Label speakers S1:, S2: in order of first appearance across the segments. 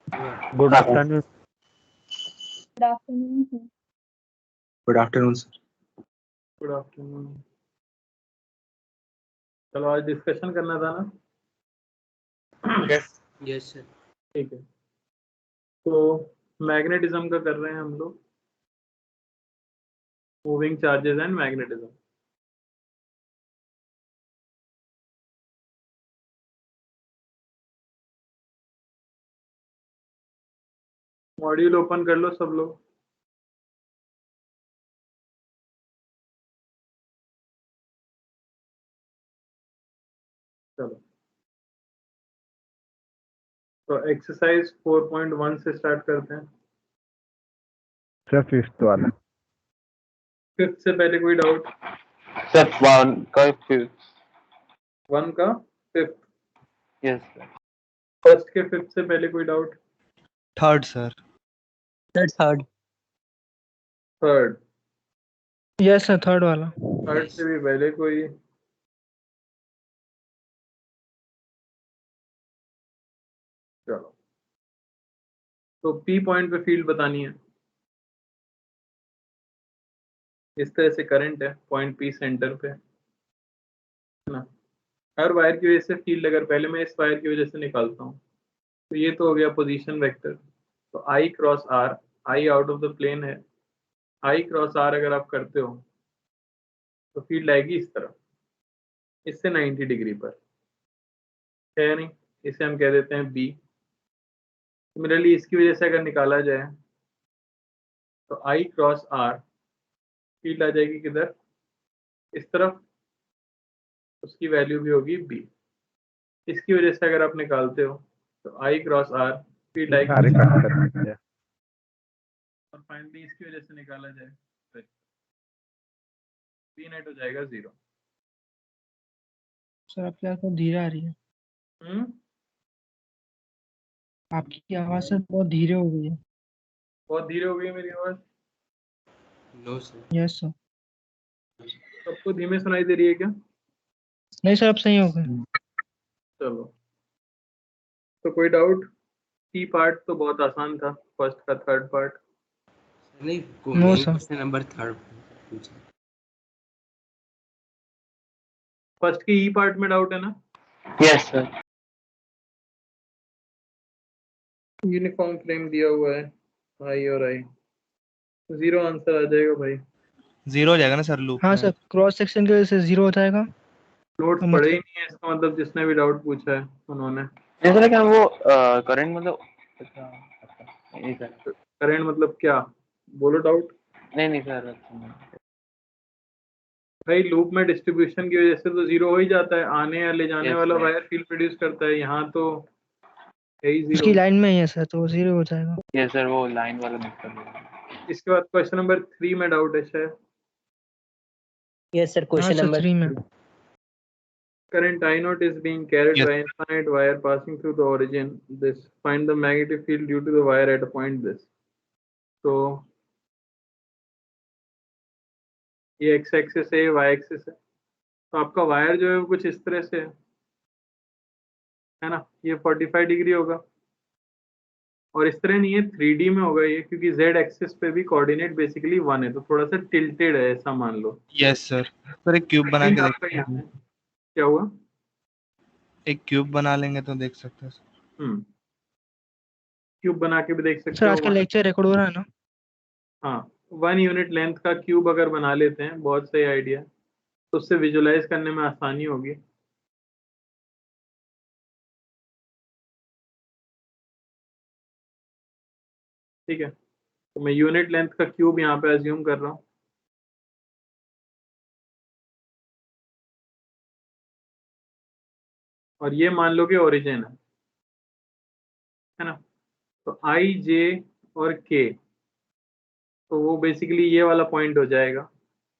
S1: Good afternoon.
S2: Good afternoon sir.
S3: Good afternoon sir.
S4: Good afternoon. चलो आज discussion करना था ना?
S3: Yes sir.
S4: ठीक है, तो मैग्नेटिज्म का कर रहे हैं हम लोग, moving charges and magnetism. Module open कर लो सब लोग। चलो, तो एक्सरसाइज 4.1 से स्टार्ट करते हैं।
S1: सर फिफ्थ वाला।
S4: फिफ्थ से पहले कोई डाउट?
S5: सर 1 का फिफ्थ।
S4: 1 का फिफ्थ।
S5: Yes sir.
S4: फर्स्ट के फिफ्थ से पहले कोई doubt?
S6: Third sir.
S3: Third.
S4: Third.
S7: Yes sir, third वाला।
S4: थर्ड से भी पहले कोई? चलो, तो पी पॉइंट पे फील्ड बतानी है। इस तरह से करंट है पॉइंट पी सेंटर पे, है ना? हर वायर की वजह से फील्ड, अगर पहले मैं इस वायर की वजह से निकालता हूँ तो ये तो हो गया पोजीशन वेक्टर। तो I cross R, I out of the plane है, आई क्रॉस आर अगर आप करते हो तो फील्ड आएगी इस तरफ, इससे 90 डिग्री पर, है नहीं? इसे हम कह देते हैं बी। सिमिलरली इसकी वजह से अगर निकाला जाए तो आई क्रॉस आर, फील्ड आ जाएगी किधर? इस तरफ, उसकी वैल्यू भी होगी बी। इसकी वजह से अगर आप निकालते हो तो आई क्रॉस आर, फील्ड आएगी, और फाइनली इसकी वजह से निकाला जाए तो बी नेट हो जाएगा 0।
S7: सर आपकी आवाज बहुत धीरे आ रही है। आपकी आवाज सर बहुत धीरे हो गई है।
S4: बहुत धीरे हो गई मेरी आवाज?
S3: No sir.
S7: Yes sir.
S4: सबको धीमे सुनाई दे रही है क्या?
S7: नहीं सर, अब सही हो गए।
S4: चलो, तो कोई डाउट? सी पार्ट तो बहुत आसान था, फर्स्ट का थर्ड पार्ट।
S3: नहीं,
S7: no sir.
S3: Question number third पूछा।
S4: फर्स्ट के ई पार्ट में डाउट है ना?
S5: Yes sir.
S4: यूनिफॉर्म फ्रेम दिया हुआ है, आई और आई, 0 आंसर आ जाएगा भाई।
S6: 0 हो जाएगा ना सर लूप
S7: हाँ
S6: में?
S7: सर, क्रॉस सेक्शन की वजह से 0 हो जाएगा।
S4: नोट्स
S7: तो
S4: पढ़े ही
S7: मतलब
S4: नहीं है, इसका मतलब जिसने भी डाउट पूछा है उन्होंने।
S5: नहीं सर, क्या वो करंट मतलब नहीं सर।
S4: करंट मतलब क्या? बोलो डाउट।
S5: नहीं सर।
S4: भाई लूप में डिस्ट्रीब्यूशन की वजह से तो 0 हो ही जाता है, आने या ले जाने
S5: Yes,
S4: वाला
S5: sir.
S4: वायर फील्ड प्रोड्यूस करता है, यहाँ तो है ही
S7: उसकी
S4: 0।
S7: लाइन में ही है सर, तो 0 हो जाएगा।
S5: यस सर, वो लाइन वाला मिस कर दिया।
S4: इसके बाद क्वेश्चन नंबर 3 में डाउट है शायद।
S3: यस सर,
S7: हाँ
S3: क्वेश्चन
S7: सर,
S3: नंबर
S7: 3 में।
S4: Current I naught is being carried
S6: Yes.
S4: by infinite wire passing through the origin. This find the magnetic field due to the wire at a point this. तो ये x axis है, y axis है, तो आपका wire जो है वो कुछ इस तरह से है ना? ये 45 डिग्री होगा, और इस तरह नहीं है 3D में होगा ये, क्योंकि z एक्सिस पे भी कोऑर्डिनेट बेसिकली 1 है, तो थोड़ा सा टिल्टेड है ऐसा मान लो।
S6: Yes sir. सर एक क्यूब बना के
S4: आपका यहाँ है। क्या हुआ?
S6: एक क्यूब बना लेंगे तो देख सकते हैं सर।
S4: क्यूब बना के भी देख
S7: सर
S4: सकते
S7: आज का
S4: हो।
S7: लेक्चर रिकॉर्ड हो रहा है ना?
S4: हाँ, 1 यूनिट लेंथ का क्यूब अगर बना लेते हैं, बहुत सही आइडिया, तो उससे विजुलाइज करने में आसानी होगी। ठीक है, तो मैं यूनिट लेंथ का क्यूब यहाँ पे अज्यूम कर रहा हूँ। और ये मान लो कि ओरिजिन है ना? तो आई जे और के, तो वो बेसिकली ये वाला पॉइंट हो जाएगा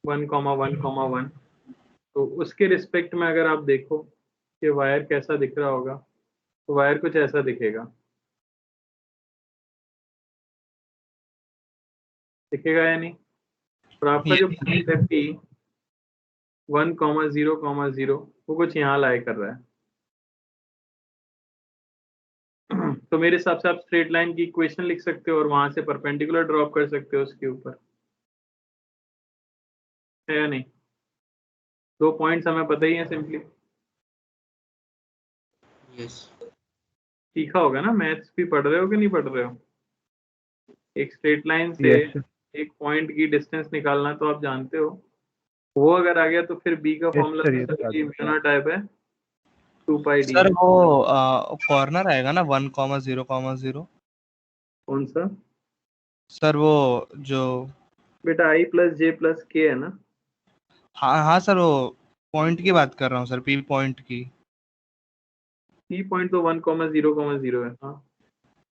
S4: 1,1,1। तो उसके रिस्पेक्ट में अगर आप देखो कि वायर कैसा दिख रहा होगा, तो वायर कुछ ऐसा दिखेगा, दिखेगा या नहीं? और आपका जो पॉइंट है पी 1,0,0 वो कुछ यहाँ लाई कर रहा है। तो मेरे हिसाब से आप स्ट्रेट लाइन की इक्वेशन लिख सकते हो और वहां से परपेंडिकुलर ड्रॉप कर सकते हो उसके ऊपर, है या नहीं? 2 पॉइंट्स हमें पता ही है सिंपली,
S3: यस
S4: सीखा होगा ना, मैथ्स भी पढ़ रहे हो कि नहीं पढ़ रहे हो? एक स्ट्रेट लाइन से
S1: यस सर।
S4: एक पॉइंट की डिस्टेंस निकालना तो आप जानते हो, वो अगर आ गया तो फिर बी का
S1: यस
S4: फॉर्मूला
S1: सर, ये तो आता है।
S4: म्यूना टाइप है 2 पाई डी।
S6: सर वो कॉर्नर आएगा ना 1,0,0।
S4: कौन सा?
S6: सर वो जो
S4: बेटा आई प्लस जे प्लस के है ना।
S6: हाँ हाँ सर, वो पॉइंट की बात कर रहा हूँ सर, पी पॉइंट की।
S4: सी पॉइंट तो 1,0,0 है। हाँ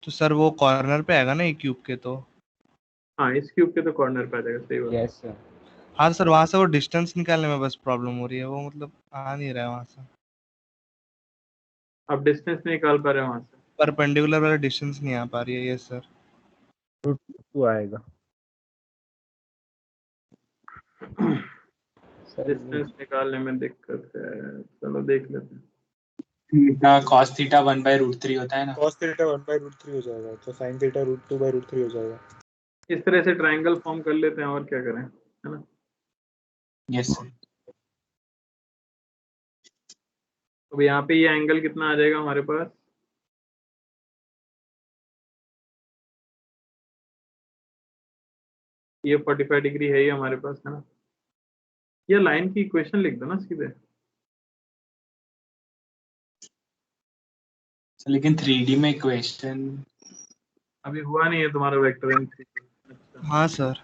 S6: तो सर वो कॉर्नर पे आएगा ना एक क्यूब के तो।
S4: हाँ, इस क्यूब के तो कॉर्नर पे आ जाएगा, सही बात।
S5: Yes sir.
S6: हाँ सर, वहां से वो डिस्टेंस निकालने में बस प्रॉब्लम हो रही है, वो मतलब आ नहीं रहा है वहां से।
S4: आप डिस्टेंस नहीं निकाल पा रहे हो वहां से।
S6: परपेंडिकुलर वाला डिस्टेंस नहीं आ पा रही है। Yes sir.
S1: √2 आएगा।
S5: सर
S4: डिस्टेंस निकालने में दिक्कत है, चलो देख लेते हैं।
S8: cos थीटा 1/√3 होता है ना।
S9: cos थीटा 1/√3 हो जाएगा, तो sin थीटा √2/√3 हो जाएगा।
S4: इस तरह से ट्रायंगल फॉर्म कर लेते हैं, और क्या करें, है ना?
S8: Yes sir.
S4: अब यहाँ पे ये एंगल कितना आ जाएगा हमारे पास? ये 45 डिग्री है, ये हमारे पास, है ना? ये लाइन की इक्वेशन लिख दो ना सीधे।
S8: लेकिन 3D में इक्वेशन
S4: अभी हुआ नहीं है तुम्हारा वेक्टर इन 3D। अच्छा
S6: हाँ सर।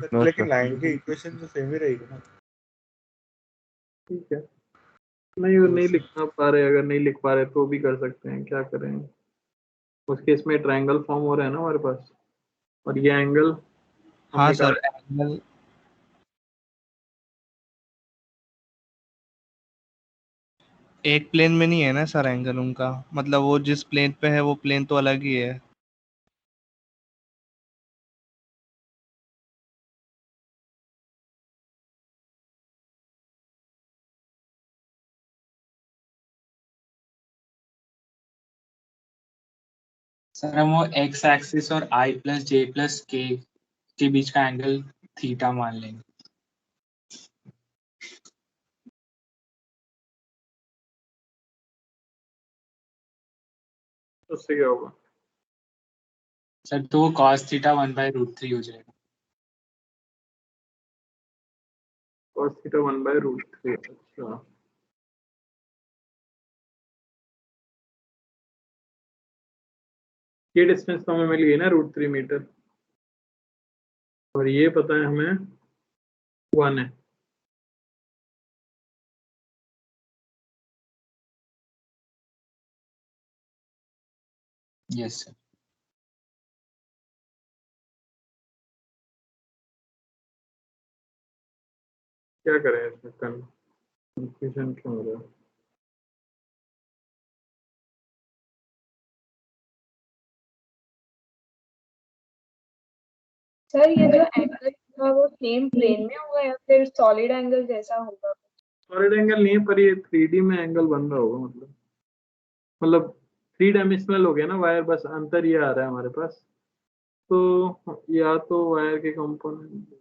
S1: नो
S9: लेकिन
S1: सर।
S9: लाइन की इक्वेशन तो सेम ही रहेगी ना।
S4: ठीक है, नहीं वो नहीं लिख पा रहे, अगर नहीं लिख पा रहे तो भी कर सकते हैं, क्या करें। उस केस में ट्रायंगल फॉर्म हो रहा है ना हमारे पास, और ये एंगल हम
S6: हाँ
S4: निकाल।
S6: सर, एंगल एक प्लेन में नहीं है ना सर एंगल उनका, मतलब वो जिस प्लेन पे है वो प्लेन तो अलग ही है।
S8: सर हम वो x एक्सिस और i प्लस जे प्लस के के बीच का एंगल थीटा मान लेंगे।
S4: तो उससे क्या होगा?
S8: सर तो वो cos थीटा 1/√3 हो जाएगा।
S4: cos theta 1/√3। अच्छा, ये डिस्टेंस तो हमें मिल गई ना √3 मीटर, और ये पता है हमें 1 है।
S8: Yes sir.
S4: क्या करें इसमें, कंफ्यूजन क्यों हो रहा है?
S2: सर ये जो एंगल था वो सेम प्लेन में होगा या फिर सॉलिड एंगल जैसा होगा?
S4: सॉलिड एंगल नहीं है, पर ये 3D में एंगल बन रहा होगा, मतलब 3 डायमेंशनल हो गया ना वायर, बस अंतर ये आ रहा है हमारे पास। तो या तो वायर के कंपोनेंट,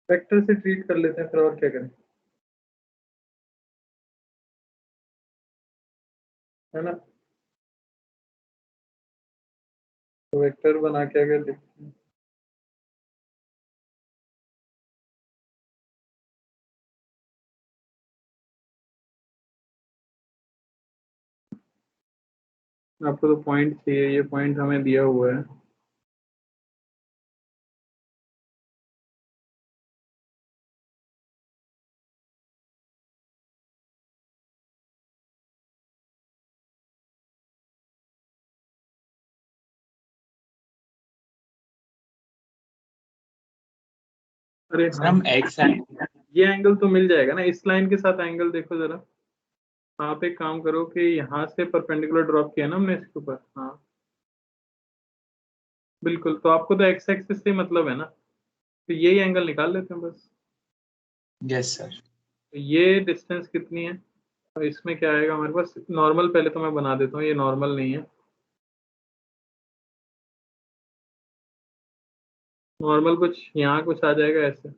S4: वेक्टर से ट्रीट कर लेते हैं फिर, और क्या करें, है ना? तो वेक्टर बना के अगर लिखते हैं, आपको तो पॉइंट चाहिए, ये पॉइंट हमें दिया हुआ है। अरे
S8: सर हम एक्स
S4: ये एंगल तो मिल जाएगा ना, इस लाइन के साथ एंगल देखो जरा। आप एक काम करो कि यहाँ से परपेंडिकुलर ड्रॉप किया ना हमने इसके ऊपर, हाँ बिल्कुल, तो आपको तो एक्स एक्सिस से मतलब है ना, तो यही एंगल निकाल लेते हैं बस।
S8: Yes sir.
S4: तो ये डिस्टेंस कितनी है, और इसमें क्या आएगा हमारे पास नॉर्मल, पहले तो मैं बना देता हूँ, ये नॉर्मल नहीं है, नॉर्मल कुछ यहाँ कुछ आ जाएगा ऐसे,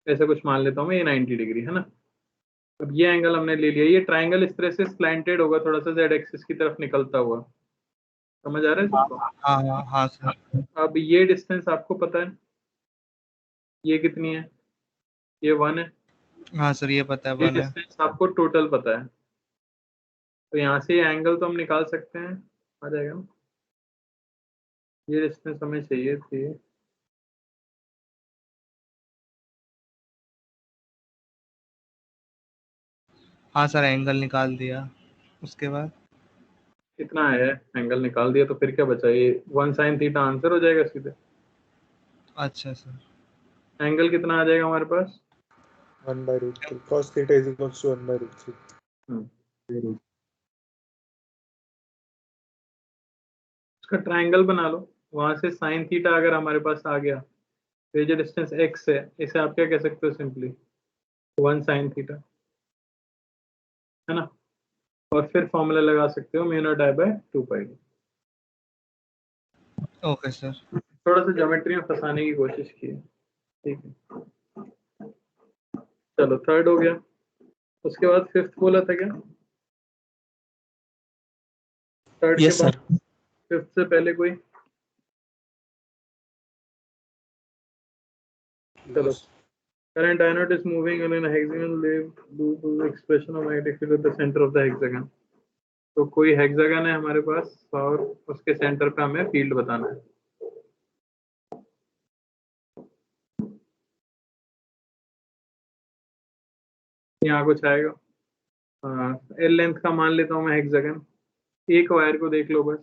S4: ऐसे कुछ मान लेता हूँ मैं, ये 90 डिग्री है ना। अब ये एंगल हमने ले लिया, ये ट्राइंगल इस तरह से स्लैंटेड होगा थोड़ा सा जेड एक्सिस की तरफ निकलता हुआ, समझ आ रहा है सबको?
S6: हाँ हाँ सर।
S4: अब ये डिस्टेंस आपको पता है ये कितनी है, ये 1 है।
S6: हाँ सर ये पता है,
S4: ये
S6: 1 है।
S4: डिस्टेंस आपको टोटल पता है, तो यहाँ से ये एंगल तो हम निकाल सकते हैं, आ जाएगा ना। ये डिस्टेंस हमें चाहिए थी,
S6: हाँ सर एंगल निकाल दिया, उसके बाद
S4: कितना है, एंगल निकाल दिया तो फिर क्या बचा, ये 1 sin थीटा आंसर हो जाएगा सीधे।
S6: अच्छा सर।
S4: एंगल कितना आ जाएगा हमारे पास,
S9: 1/√3 cos theta is equals to 1/√3।
S4: उसका ट्रायंगल बना लो, वहां से साइन थीटा अगर हमारे पास आ गया, तो ये जो डिस्टेंस x है इसे आप क्या कह सकते हो, सिंपली 1 sin थीटा, है ना। और फिर फॉर्मूला लगा सकते हो mu naught I by 2 pi.
S6: Okay sir.
S4: थोड़ा सा ज्योमेट्री में फंसाने की कोशिश की है, ठीक है। चलो थर्ड हो गया, उसके बाद फिफ्थ बोला था क्या, थर्ड के
S8: यस
S4: बाद
S8: सर।
S4: फिफ्थ से पहले कोई, चलो। Current anode is moving in a hexagon due to the expression of magnetic field at the center of the hexagon। तो कोई हेक्सागन है हमारे पास और उसके सेंटर पे हमें फील्ड बताना है। यहाँ कुछ आएगा, एल लेंथ का मान लेता हूँ मैं हेक्सागन। एक वायर को देख लो बस,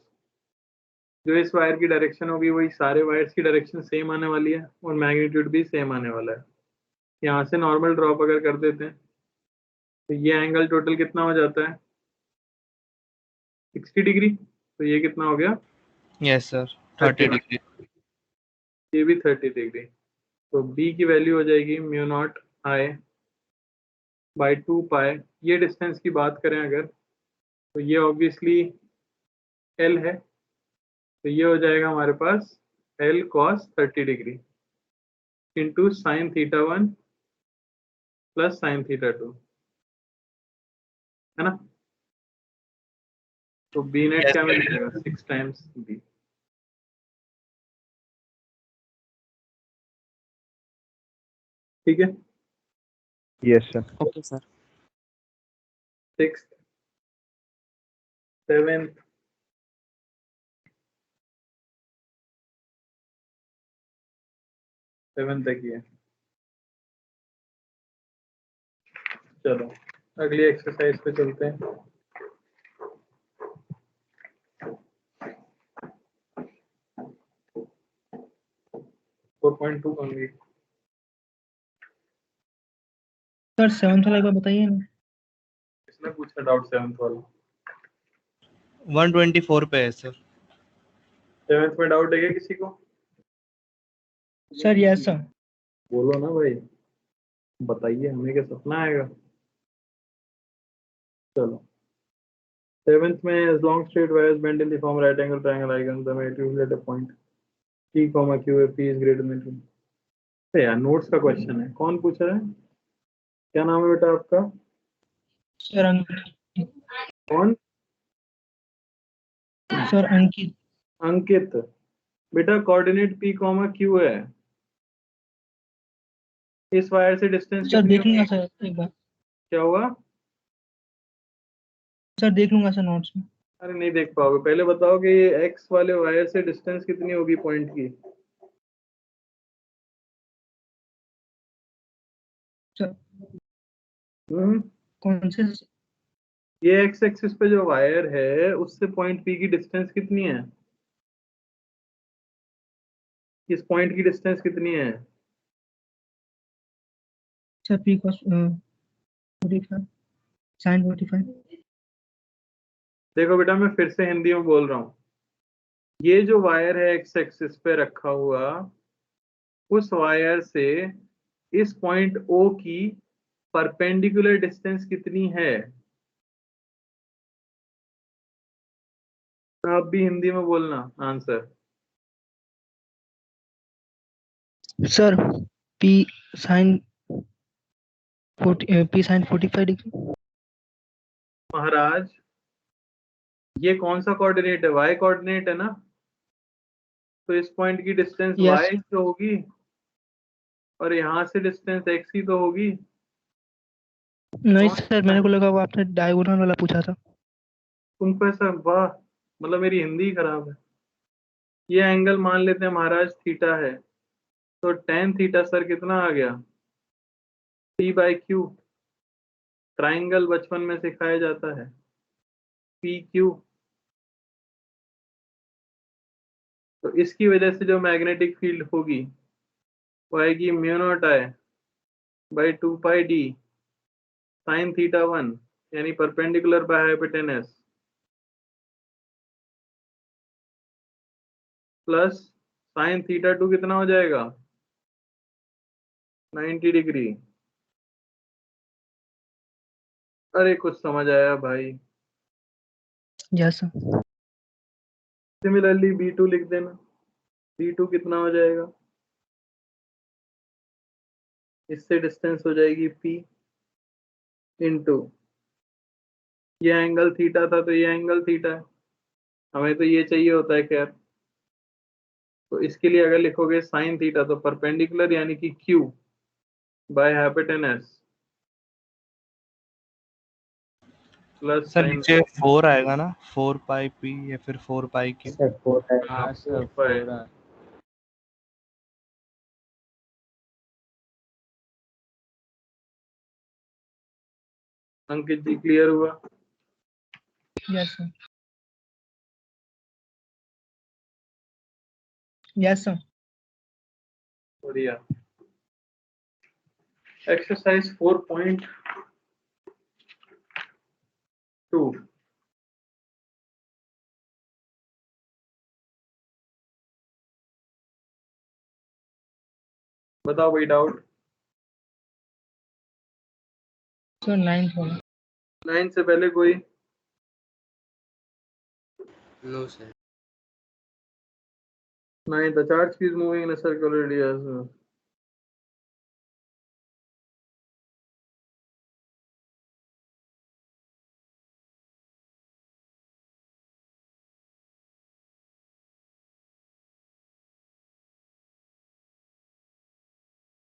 S4: जो इस वायर की डायरेक्शन होगी वही सारे वायर्स की डायरेक्शन सेम आने वाली है और मैग्नीट्यूड भी सेम आने वाला है। यहाँ से नॉर्मल ड्रॉप अगर कर देते हैं तो ये एंगल टोटल कितना हो जाता है, 60 डिग्री। तो ये कितना हो गया,
S6: यस सर 30 डिग्री।
S4: ये भी 30 डिग्री। तो b की वैल्यू हो जाएगी म्यू नॉट I बाई 2 पाई। ये डिस्टेंस की बात करें अगर, तो ये ऑब्वियसली L है, तो ये हो जाएगा हमारे पास L cos 30 degree into sine theta 1 plus sine theta 2, है ना। तो बी नेट
S6: Yes,
S4: क्या मिल
S6: sir.
S4: जाएगा, 6 टाइम्स बी। ठीक है,
S1: yes sir.
S8: Okay sir.
S4: 6th 7th 7th तक ही है। चलो अगली एक्सरसाइज पे चलते हैं। फोर पॉइंट टू होंगी।
S7: सर 7th वाला एक बार बताइए ना।
S4: किसने पूछा डाउट 7th वाला,
S6: 124 पे है सर।
S4: 7th में डाउट है क्या किसी को?
S7: Sir yes sir.
S4: बोलो ना भाई, बताइए, हमें क्या सपना आएगा। चलो 7th में as long straight wires bend in the form right angle triangle icon the material at a point P, Q where P is greater than 2। अरे यार नोट्स का क्वेश्चन है, कौन पूछ रहा है, क्या नाम है बेटा आपका?
S7: सर अंकित।
S4: कौन?
S7: सर अंकित।
S4: अंकित। बेटा कोऑर्डिनेट P, Q है, इस वायर से डिस्टेंस
S7: सर
S4: कितनी
S7: देखिएगा
S4: होगी?
S7: सर एक बार।
S4: क्या हुआ?
S7: सर देख लूंगा सर नोट्स में।
S4: अरे नहीं देख पाओगे, पहले बताओ कि ये एक्स वाले वायर से डिस्टेंस कितनी होगी पॉइंट की।
S7: सर
S4: हम्म,
S7: कौन से?
S4: ये एक्स एक्सिस पे जो वायर है उससे पॉइंट पी की डिस्टेंस कितनी है, इस पॉइंट की डिस्टेंस कितनी है।
S7: Sir P cos 45 sine 45।
S4: देखो बेटा, मैं फिर से हिंदी में बोल रहा हूँ, ये जो वायर है एक्स एक्सिस पे रखा हुआ, उस वायर से इस पॉइंट ओ की परपेंडिकुलर डिस्टेंस कितनी है। आप भी हिंदी में बोलना आंसर।
S7: सर पी साइन 45 डिग्री।
S4: महाराज, ये कौन सा कोऑर्डिनेट है, वाई कोऑर्डिनेट है ना, तो इस पॉइंट की डिस्टेंस
S7: यस
S4: वाई तो होगी और यहाँ से डिस्टेंस एक्स ही तो होगी।
S7: नहीं
S4: कौन
S7: सर, मेरे को लगा वो आपने डायगोनल वाला पूछा था।
S4: तुमको ऐसा, वाह, मतलब मेरी हिंदी ही खराब है। ये एंगल मान लेते हैं महाराज थीटा है, तो टेन थीटा सर कितना आ गया, पी बाई क्यू। ट्राइंगल बचपन में सिखाया जाता है, पी क्यू। तो इसकी वजह से जो मैग्नेटिक फील्ड होगी वो आएगी mu naught I by 2 pi D sine theta 1, यानी perpendicular by hypotenuse, plus sine theta 2 कितना हो जाएगा, 90 डिग्री। अरे कुछ समझ आया भाई।
S7: Yes sir.
S4: सिमिलरली B2 लिख देना, B2 कितना हो जाएगा, इससे डिस्टेंस हो जाएगी P इंटू, ये एंगल थीटा था तो ये एंगल थीटा है, हमें तो ये चाहिए होता है खैर। तो इसके लिए अगर लिखोगे साइन थीटा तो परपेंडिकुलर यानी कि Q by hypotenuse plus
S6: sir
S4: sine
S6: नीचे 4 आएगा ना, 4 पाई पी या फिर 4 पाई क्यू।
S1: सर 4 है।
S4: हाँ 4 पाई। अंकित जी क्लियर हुआ।
S7: Yes sir. Yes sir.
S4: बढ़िया। एक्सरसाइज 4.2, बताओ भाई डाउट।
S7: सर 9th वाला।
S4: 9 से पहले कोई।
S3: No sir.
S4: 9 the charge is moving in a circular radius.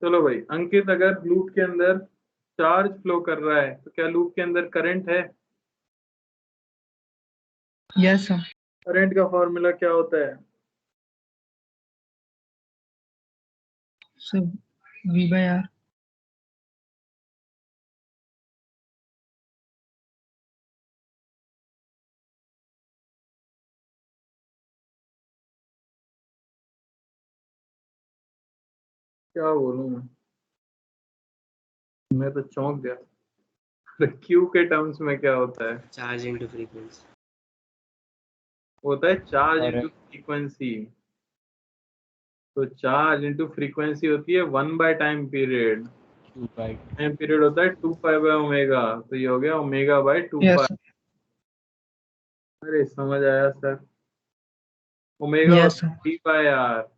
S4: चलो भाई अंकित, अगर लूप के अंदर चार्ज फ्लो कर रहा है तो क्या लूप के अंदर करंट है।
S7: Yes sir.
S4: करंट का फॉर्मूला क्या होता है।
S7: Sir V by R.
S4: क्या बोलूं मैं तो चौंक गया। क्यू के टर्म्स में क्या होता है,
S3: चार्ज इनटू फ्रीक्वेंसी।
S4: होता है चार्ज इंटू फ्रीक्वेंसी। तो चार्ज इंटू फ्रीक्वेंसी होती है 1 by time period. Time period होता है 2 पाई बाय ओमेगा, तो ये हो गया omega by 2
S7: yes
S4: pi.
S7: Sir.
S4: अरे समझ आया सर। ओमेगा
S7: यस
S4: होता
S7: सर।
S4: है वी बाय आर,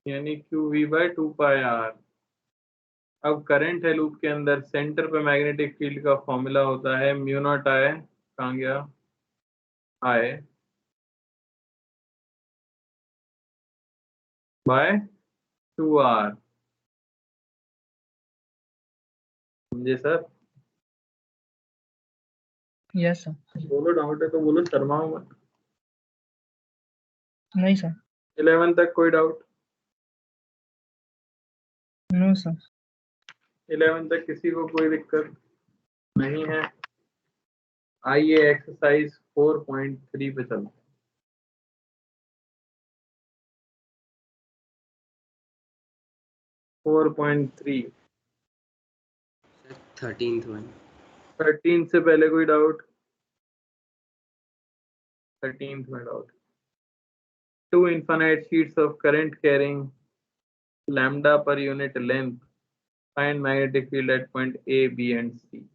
S4: यानी Q V by 2 pi R. अब करंट है लूप के अंदर, सेंटर पे मैग्नेटिक फील्ड का फॉर्मूला होता है म्यू नॉट आई, कहाँ गया आई बाय 2 आर। समझे सर।
S7: Yes sir.
S4: बोलो डाउट है तो बोलो, शर्माओ मत।
S7: नहीं सर।
S4: 11 तक कोई डाउट?
S7: No sir.
S4: 11 तक किसी को कोई दिक्कत नहीं है? आइए एक्सरसाइज 4.3 पे चलते हैं। Four point three,
S3: 13th one.
S4: 13 से पहले कोई डाउट? 13th में doubt. 2 infinite sheets of current carrying lambda per unit length. Find magnetic field at point A, B and C.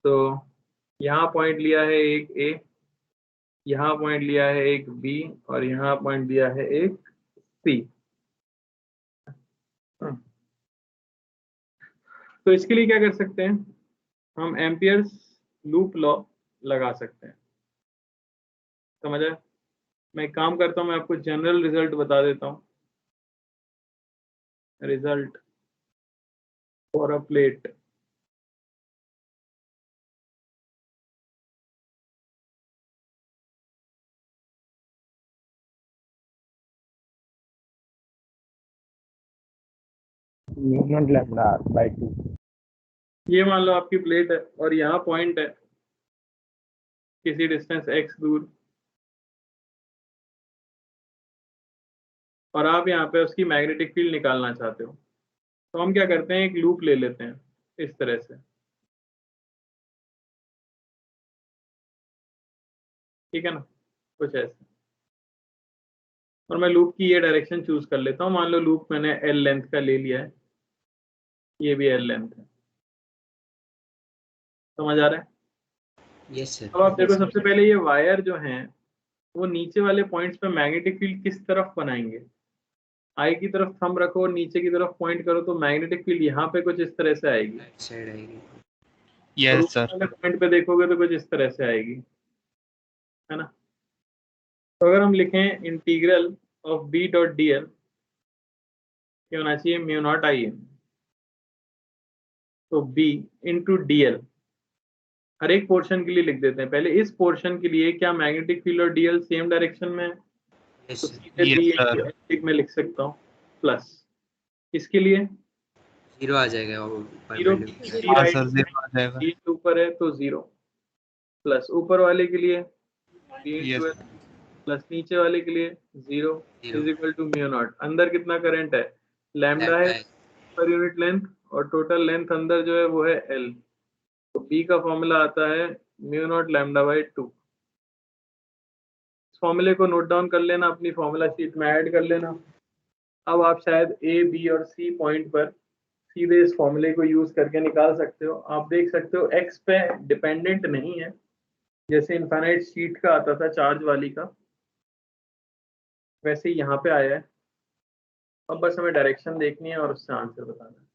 S4: तो यहाँ पॉइंट लिया है एक A, यहाँ पॉइंट लिया है एक B और यहाँ पॉइंट लिया है एक C। तो इसके लिए क्या कर सकते हैं, हम एम्पियर्स लूप लॉ लगा सकते हैं। समझ आया? मैं एक काम करता हूँ, मैं आपको जनरल रिजल्ट बता देता हूँ। Result for a plate,
S1: mu naught lambda by 2।
S4: ये मान लो आपकी प्लेट है और यहाँ पॉइंट है किसी डिस्टेंस x दूर, और आप यहाँ पे उसकी मैग्नेटिक फील्ड निकालना चाहते हो। तो हम क्या करते हैं, एक लूप ले लेते हैं इस तरह से, ठीक है ना, कुछ ऐसे। और मैं लूप की ये डायरेक्शन चूज कर लेता हूँ। मान लो लूप मैंने l लेंथ का ले लिया है, ये भी l लेंथ है। समझ आ रहा है?
S3: Yes sir.
S4: अब आप देखो, सबसे पहले ये वायर जो हैं वो नीचे वाले पॉइंट्स पे मैग्नेटिक फील्ड किस तरफ बनाएंगे। आई की तरफ थंब रखो और नीचे की तरफ पॉइंट करो तो मैग्नेटिक फील्ड यहाँ पे कुछ इस तरह से आएगी।
S3: Right side आएगी.
S4: और
S6: यस
S4: ऊपर
S6: सर।
S4: वाले पॉइंट पे देखोगे तो कुछ इस तरह से आएगी, है ना। तो अगर हम लिखें integral of B dot D L, क्या होना चाहिए, म्यू नॉट आई एन। तो बी इंटू डी एल हर एक पोर्शन के लिए लिख देते हैं। पहले इस पोर्शन के लिए क्या मैग्नेटिक फील्ड और डीएल सेम डायरेक्शन में है,
S3: Yes
S4: तो
S3: sir.
S4: सीधे
S6: Yes,
S4: बी
S6: sir.
S4: इंटू में लिख सकता हूँ प्लस। इसके लिए
S3: 0 आ जाएगा वो
S4: जीरो,
S3: perpendicular.
S4: डी
S6: हाँ
S4: राइट
S6: सर, 0 आ जाएगा।
S4: डी ऊपर है तो 0 प्लस, ऊपर वाले के लिए डी
S6: यस
S4: इंटू प्लस, नीचे वाले के लिए 0
S3: 0.
S4: Is equal to mu naught. अंदर कितना करंट है, लैम्डा
S3: Lambda
S4: है
S3: है.
S4: पर यूनिट लेंथ, और टोटल लेंथ अंदर जो है वो है एल। तो बी का फॉर्मूला आता है म्यू नॉट लैम्डा बाई 2। इस फॉर्मूले को नोट डाउन कर लेना, अपनी फॉर्मूला शीट में ऐड कर लेना। अब आप शायद ए, बी और सी पॉइंट पर सीधे इस फॉर्मूले को यूज करके निकाल सकते हो। आप देख सकते हो एक्स पे डिपेंडेंट नहीं है, जैसे इनफाइनाइट शीट का आता था चार्ज वाली का, वैसे ही यहाँ पे आया है। अब बस हमें डायरेक्शन देखनी है और उससे आंसर बताना है।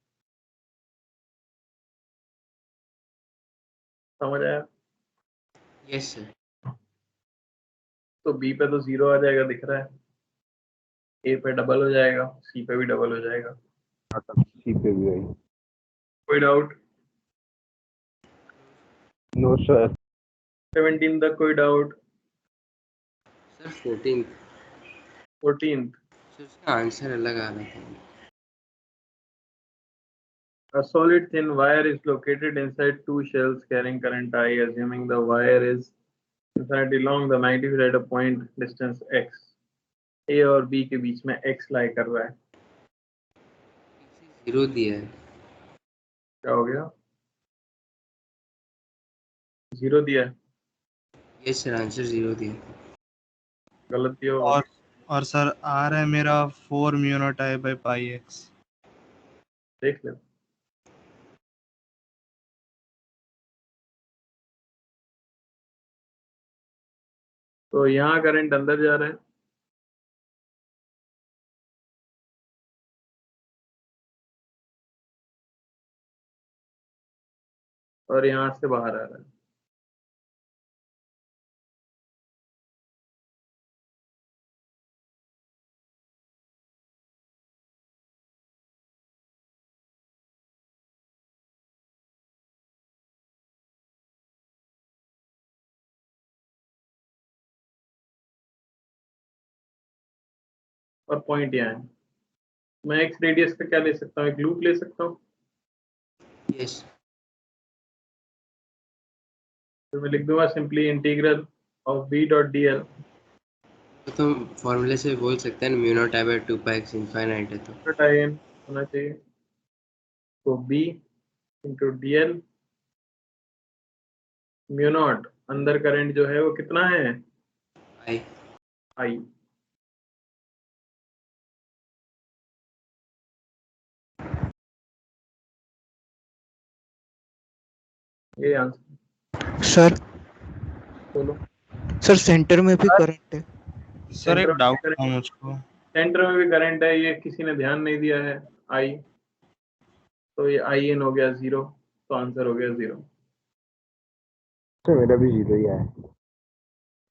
S4: समझ आया?
S3: Yes sir.
S4: तो बी पे तो 0 आ जाएगा दिख रहा है, ए पे डबल हो जाएगा, सी पे भी डबल हो जाएगा।
S1: सी पे भी आई।
S4: कोई डाउट?
S1: No sir.
S4: 17 तक कोई doubt?
S3: Sir 14th.
S4: 14th,
S3: sir उसका आंसर अलग आ रहा था.
S4: a solid thin wire is located inside two shells carrying current I, assuming the wire is infinitely long, the magnitude at a point distance x. A और B के बीच में x लाई कर रहा है।
S3: 0 दिया है.
S4: क्या हो गया, 0 दिया है?
S3: Yes sir, आंसर 0 दिया है.
S4: गलत दिया होगा।
S6: और सर आर है मेरा 4 mu naught I by pi x.
S4: देख ले। तो यहाँ करंट अंदर जा रहा है, और यहाँ से बाहर आ रहा है। और पॉइंट यहाँ है। मैं एक्स रेडियस का क्या ले सकता हूँ, एक लूप ले सकता हूँ।
S3: यस
S4: तो मैं लिख दूंगा simply integral of B dot D L
S3: तो हम फॉर्मूले से बोल सकते हैं mu naught I by 2 pi x infinite है तो
S4: आई एन होना चाहिए। तो B into D L mu naught, अंदर करंट जो है वो कितना है,
S3: आई
S4: आई। ये आंसर।
S1: सर
S4: बोलो।
S1: सर सेंटर में भी करंट है।
S6: सर एक
S4: सेंटर में
S6: डाउट
S4: भी
S6: था मुझको।
S4: सेंटर में भी करंट है, ये किसी ने ध्यान नहीं दिया है, आई। तो ये आई एन हो गया 0, तो आंसर हो गया 0।
S1: सर मेरा भी 0 ही आया।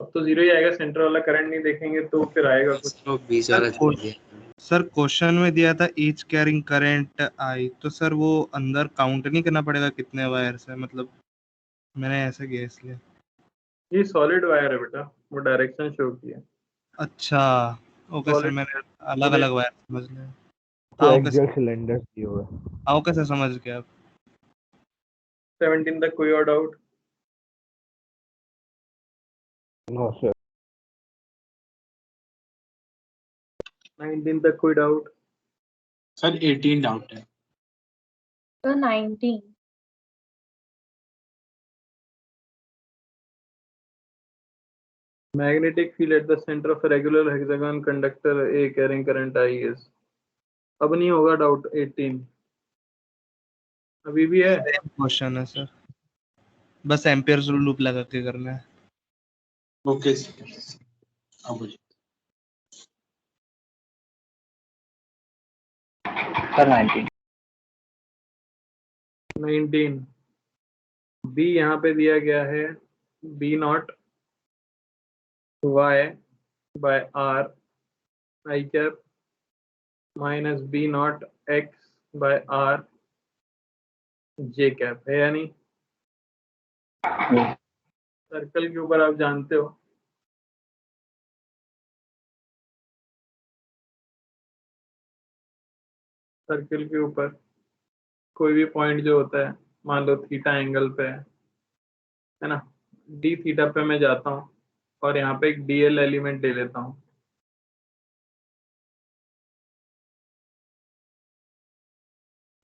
S4: अब तो 0 ही आएगा, सेंटर वाला करंट नहीं देखेंगे तो फिर आएगा कुछ।
S3: तो 20 वाला छोड़ दिया।
S6: सर क्वेश्चन में दिया था ईच कैरिंग करंट आई, तो सर वो अंदर काउंट नहीं करना पड़ेगा कितने वायर्स है, मतलब मैंने ऐसे किया इसलिए।
S4: ये सॉलिड वायर है बेटा, वो डायरेक्शन शो किया।
S6: अच्छा ओके सर,
S4: Solid
S6: मैंने
S4: wire,
S6: अलग अलग वायर समझ लिया।
S1: तो
S6: हाँ ओके
S1: एक्सियल सिलेंडर दिए हुए।
S6: हाँ ओके सर, समझ गया आप।
S4: 17 तक कोई और डाउट?
S1: No sir.
S4: 19 तक कोई डाउट?
S8: सर 18 डाउट है।
S2: तो 19।
S4: Magnetic field at the center of a regular hexagon conductor A carrying current I is। अब नहीं होगा डाउट 18। अभी भी है?
S6: क्वेश्चन है सर, बस एम्पियर लूप लगा के करना है।
S8: ओके सर, अब हो जाए।
S5: सर 19।
S4: 19 बी यहाँ पे दिया गया है, B naught Y by R I cap minus B naught X by R J cap, है या नहीं? सर्कल के ऊपर आप जानते हो सर्कल के ऊपर कोई भी पॉइंट जो होता है, मान लो थीटा एंगल पे है ना, डी थीटा पे मैं जाता हूँ और यहाँ पे एक डीएल एलिमेंट ले लेता हूँ।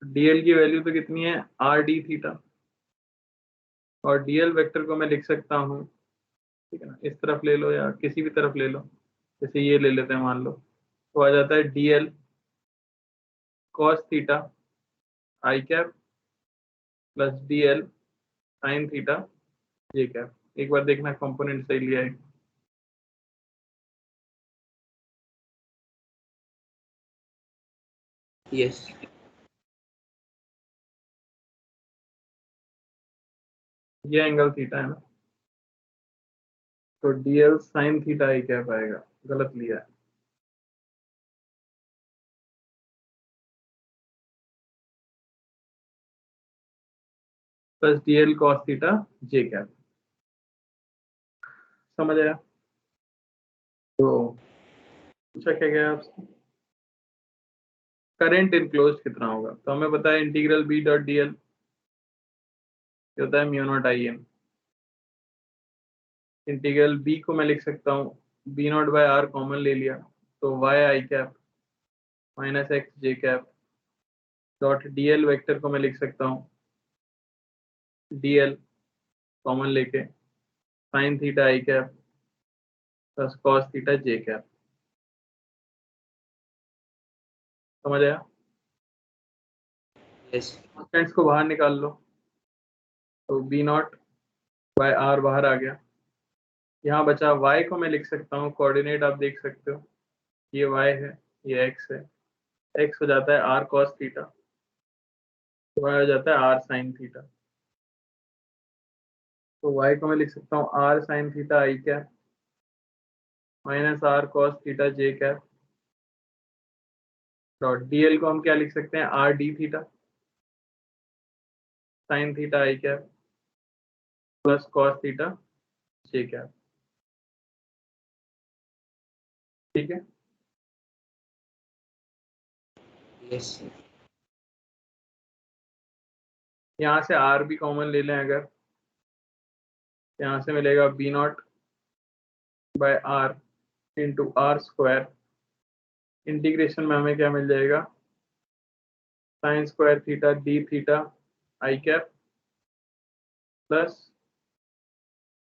S4: डीएल की वैल्यू तो कितनी है, आर डी थीटा, और डीएल वेक्टर को मैं लिख सकता हूँ, ठीक है ना, इस तरफ ले लो या किसी भी तरफ ले लो, जैसे ये ले लेते हैं मान लो, तो आ जाता है डीएल कॉस थीटा आई cap plus dl sine theta जे कैप। एक बार देखना कंपोनेंट सही लिया है।
S3: यस
S4: ये एंगल थीटा है ना, तो डीएल साइन थीटा आई कैप आएगा, गलत लिया है। प्लस डीएल कॉस थीटा जे कैप, समझ आया? तो पूछा क्या गया आपसे, करंट इनक्लोज कितना होगा, तो हमें पता है integral B dot D L होता है mu naught I N. Integral B को मैं लिख सकता हूँ, B naught by R common ले लिया, तो Y I cap minus X J cap dot DL vector को मैं लिख सकता हूँ, डीएल कॉमन लेके साइन थीटा आई कैप प्लस कॉस थीटा जे कैप। समझ आया?
S3: यस
S4: कॉन्स्टेंट्स को बाहर निकाल लो, तो बी नॉट बाय आर बाहर आ गया, यहाँ बचा y को मैं लिख सकता हूँ, कोऑर्डिनेट आप देख सकते हो, ये y है ये x है, x हो जाता है r cos थीटा, y हो जाता है r sin थीटा, तो y को मैं लिख सकता हूँ r sin थीटा आई cap minus r cos theta जे कैप डॉट dl को हम क्या लिख सकते हैं, r d theta sin theta आई कैप प्लस cos थीटा जे कैप। ठीक है,
S3: यस
S4: यहाँ से आर भी कॉमन ले लें अगर, यहाँ से मिलेगा B naught by r into r square, integration में हमें क्या मिल जाएगा, sine square theta d theta आई cap plus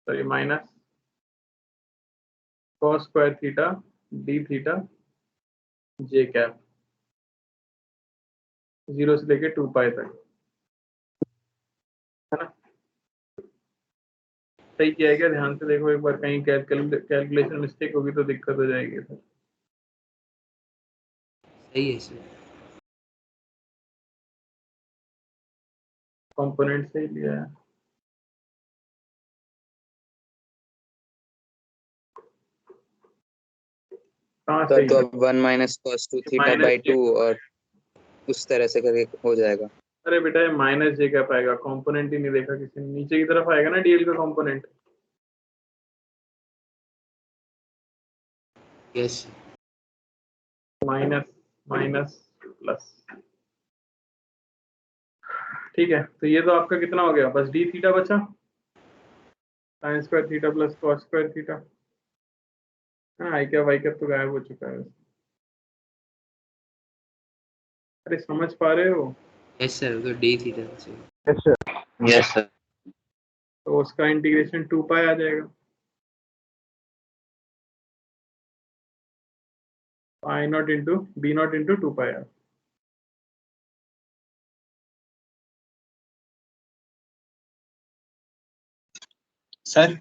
S4: sorry minus cos square theta d theta जे कैप 0 से लेके 2 पाई तक, है ना। सही किया है क्या? ध्यान से देखो एक बार, कहीं कैलकुलेशन मिस्टेक होगी तो दिक्कत हो जाएगी सर।
S3: सही है सर।
S4: कंपोनेंट से ही लिया है। कहाँ
S10: सर
S4: सही
S10: तो
S4: है?
S10: अब 1 minus cos 2 theta
S4: minus
S10: by
S4: j,
S10: 2 और उस तरह से करके हो जाएगा।
S4: अरे बेटा ये माइनस जे क्या पाएगा, कंपोनेंट ही नहीं देखा किसी ने, नीचे की तरफ आएगा ना डीएल का component.
S3: Yes
S4: minus minus plus, ठीक है। तो ये तो आपका कितना हो गया, बस डी थीटा बचा, sign square theta plus cos square theta. हाँ आई क्या वाई कैप तो गायब हो चुका है। अरे समझ पा रहे हो?
S3: यस सर, तो डी थीटा से
S1: यस सर।
S5: Yes sir.
S4: तो उसका इंटीग्रेशन 2 पाई आ जाएगा, i naught into B naught into 2 pi r.
S8: Sir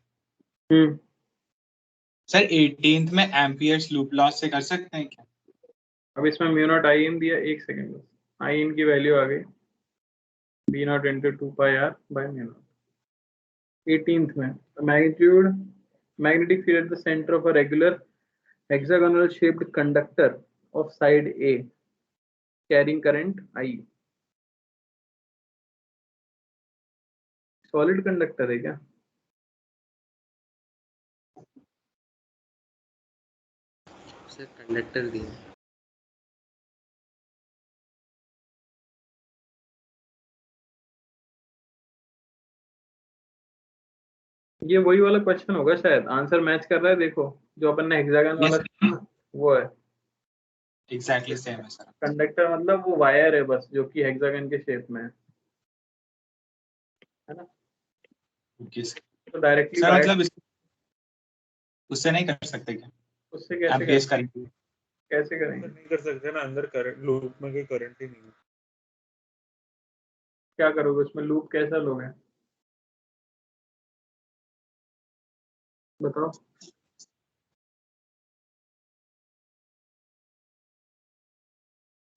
S4: hmm,
S8: sir 18th में एम्पियर्स लूप लॉस से कर सकते हैं क्या?
S4: अब इसमें म्यू नॉट आई इन दिया, एक सेकेंड बस, आई इन की वैल्यू आ गई B naught into 2 pi R by mu naught. 18th में magnitude magnetic field at the center of a regular hexagonal shaped conductor of side A carrying current I। Solid conductor है क्या?
S3: Sir conductor दिया है।
S4: ये वही वाला question होगा शायद, आंसर मैच कर रहा है देखो, जो अपन ने हेक्सागन वाला था ना, वो है
S8: एग्जैक्टली सेम है सर।
S4: कंडक्टर, मतलब वो वायर है बस जो कि हेक्सागन के शेप में है ना।
S8: Okay sir.
S4: तो डायरेक्टली
S8: सर
S4: वायर,
S8: मतलब उससे नहीं कर सकते क्या?
S4: उससे कैसे
S8: एम्पियर्स
S4: करेंगे?
S8: करेंगे?
S4: कैसे करेंगे?
S9: नहीं कर सकते ना, अंदर करंट लूप में कोई करंट ही नहीं है।
S4: क्या करोगे उसमें, लूप कैसा लोगे बताओ?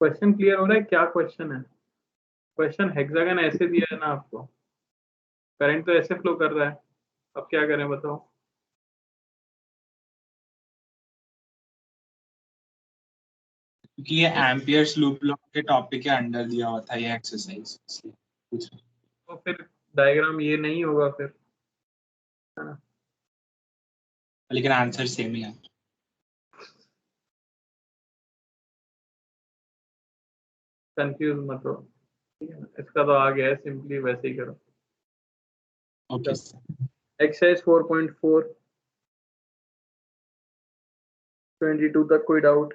S4: क्वेश्चन क्लियर हो रहा है? क्या क्वेश्चन है? क्वेश्चन हेक्सागन ऐसे दिया है ना आपको, करंट तो ऐसे फ्लो कर रहा है, अब क्या करें बताओ?
S8: क्योंकि ये एम्पियर्स लूप लॉ के टॉपिक के अंडर दिया हुआ था ये एक्सरसाइज, इसलिए पूछ रहा हूं।
S4: तो फिर डायग्राम ये नहीं होगा फिर, है ना।
S8: लेकिन आंसर सेम ही है।
S4: कंफ्यूज मत हो, ठीक है ना, इसका तो आ गया है, सिंपली वैसे ही करो।
S8: Okay sir.
S4: एक्सरसाइज 4.4 22 तक कोई डाउट?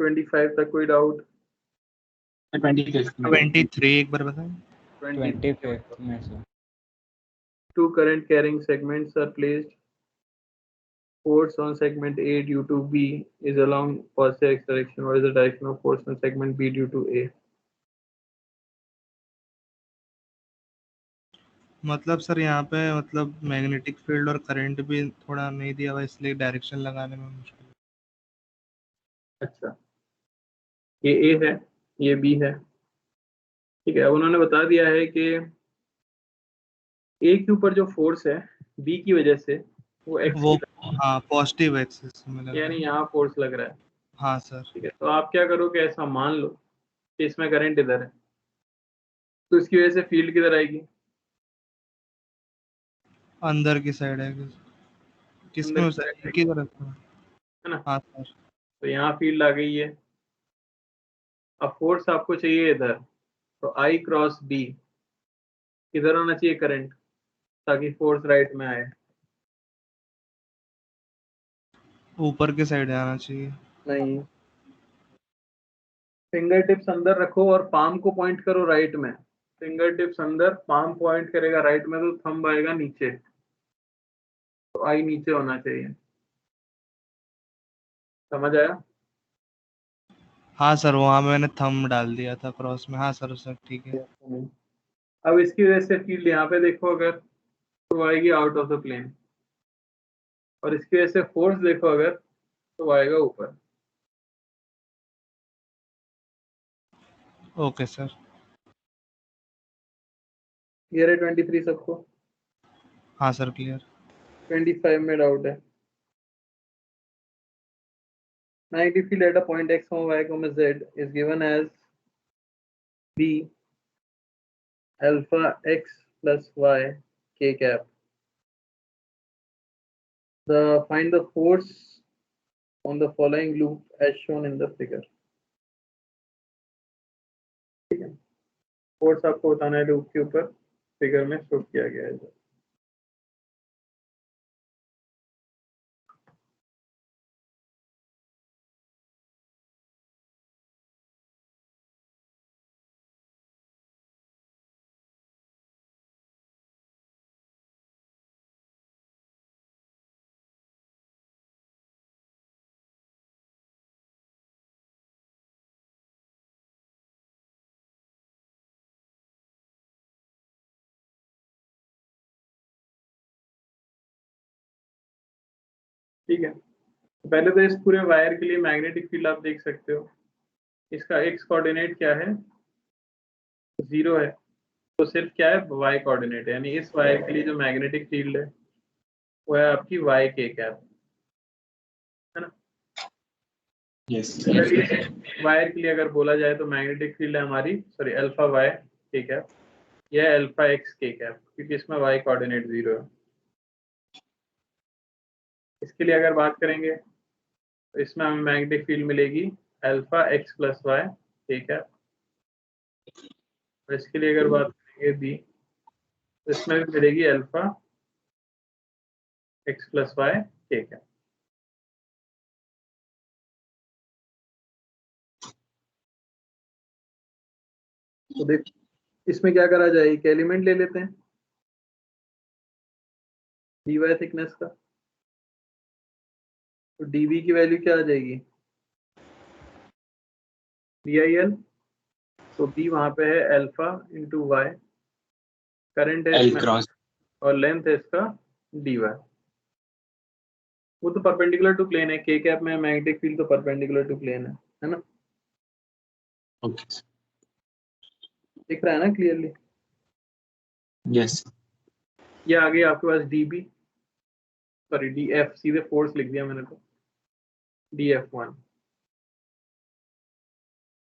S4: ट्वेंटी 25 तक कोई डाउट?
S6: 23 एक बार बताएं।
S11: 25 में से
S4: Two current carrying segments are placed. Force on segment A due to B is along positive x direction. What is the direction of force on segment B due to A?
S6: मतलब sir यहाँ पे मतलब magnetic field और current भी थोड़ा नहीं दिया हुआ, इसलिए डायरेक्शन लगाने में मुश्किल।
S4: अच्छा, ये A है, ये B है, ठीक है। अब उन्होंने बता दिया है कि A के ऊपर जो फोर्स है B की वजह से वो x
S6: वो
S4: की,
S6: हाँ पॉजिटिव एक्सिस में लग रहा
S4: यानी
S6: है।
S4: यहाँ फोर्स लग रहा है,
S6: हाँ सर।
S4: ठीक है। तो आप क्या करोगे, ऐसा मान लो कि इसमें करंट इधर है, तो इसकी वजह से फील्ड किधर आएगी?
S6: अंदर की साइड है किसमें
S4: अंदर
S6: उसे
S4: की side
S6: की तरफ है?
S4: है ना।
S6: हाँ सर।
S4: तो यहाँ फील्ड आ गई है। अब फोर्स आपको चाहिए इधर, तो आई क्रॉस बी किधर होना चाहिए करंट, ताकि फोर्स राइट में आए।
S6: ऊपर की साइड आना चाहिए।
S4: नहीं, फिंगर टिप्स अंदर रखो और पाम को पॉइंट करो राइट में। फिंगर टिप्स अंदर, पाम पॉइंट करेगा राइट में, तो थंब आएगा नीचे, तो आई नीचे होना चाहिए। समझ आया?
S6: हाँ सर वहाँ मैंने थंब डाल दिया था क्रॉस में। हाँ सर सर ठीक है।
S4: अब इसकी वजह से फील्ड यहाँ पे देखो अगर, तो वो आएगी आउट ऑफ द प्लेन, और इसकी वजह से फोर्स देखो अगर, तो वो आएगा ऊपर।
S6: Okay sir.
S4: क्लियर है 23 सबको?
S6: हाँ सर क्लियर।
S4: 25 में डाउट है। Magnetic field at a point x, y, z is given as b alpha x plus y k cap. Find the force on the following loop as shown in the figure. ठीक है, force आपको बताना है loop के ऊपर, figure में show किया गया है। ठीक है, तो पहले तो इस पूरे वायर के लिए मैग्नेटिक फील्ड आप देख सकते हो। इसका एक्स कोऑर्डिनेट क्या है, 0 है, तो सिर्फ क्या है, वाई कोऑर्डिनेट है। यानी इस वायर के लिए जो मैग्नेटिक फील्ड है वो है आपकी वाई के कैप, है ना।
S8: यस
S4: वायर के लिए अगर बोला जाए तो मैग्नेटिक फील्ड है हमारी, सॉरी, अल्फा वाई के कैप, यह अल्फा एक्स के कैप, क्योंकि इसमें वाई कोऑर्डिनेट 0 है। इसके लिए अगर बात करेंगे तो इसमें हमें मैग्नेटिक फील्ड मिलेगी अल्फा एक्स प्लस वाई के कैप। और इसके लिए अगर बात करेंगे बी, तो इसमें भी मिलेगी अल्फा एक्स प्लस वाई के कैप। तो देख, इसमें क्या करा जाए, एक एलिमेंट ले लेते हैं डी वाई थिकनेस का, तो डीवी की वैल्यू क्या आ जाएगी, BIL। तो बी वहां पे है अल्फा इंटू वाई, करंट है
S8: एल
S4: इसमें,
S8: क्रॉस
S4: और लेंथ है इसका dy। वो तो परपेंडिकुलर टू प्लेन है, के कैप में मैग्नेटिक फील्ड तो परपेंडिकुलर टू प्लेन है ना।
S8: ओके
S4: दिख रहा है ना क्लियरली?
S8: यस
S4: ये आ गई आपके पास dB, सॉरी dF, सीधे फोर्स लिख दिया मैंने, तो dF1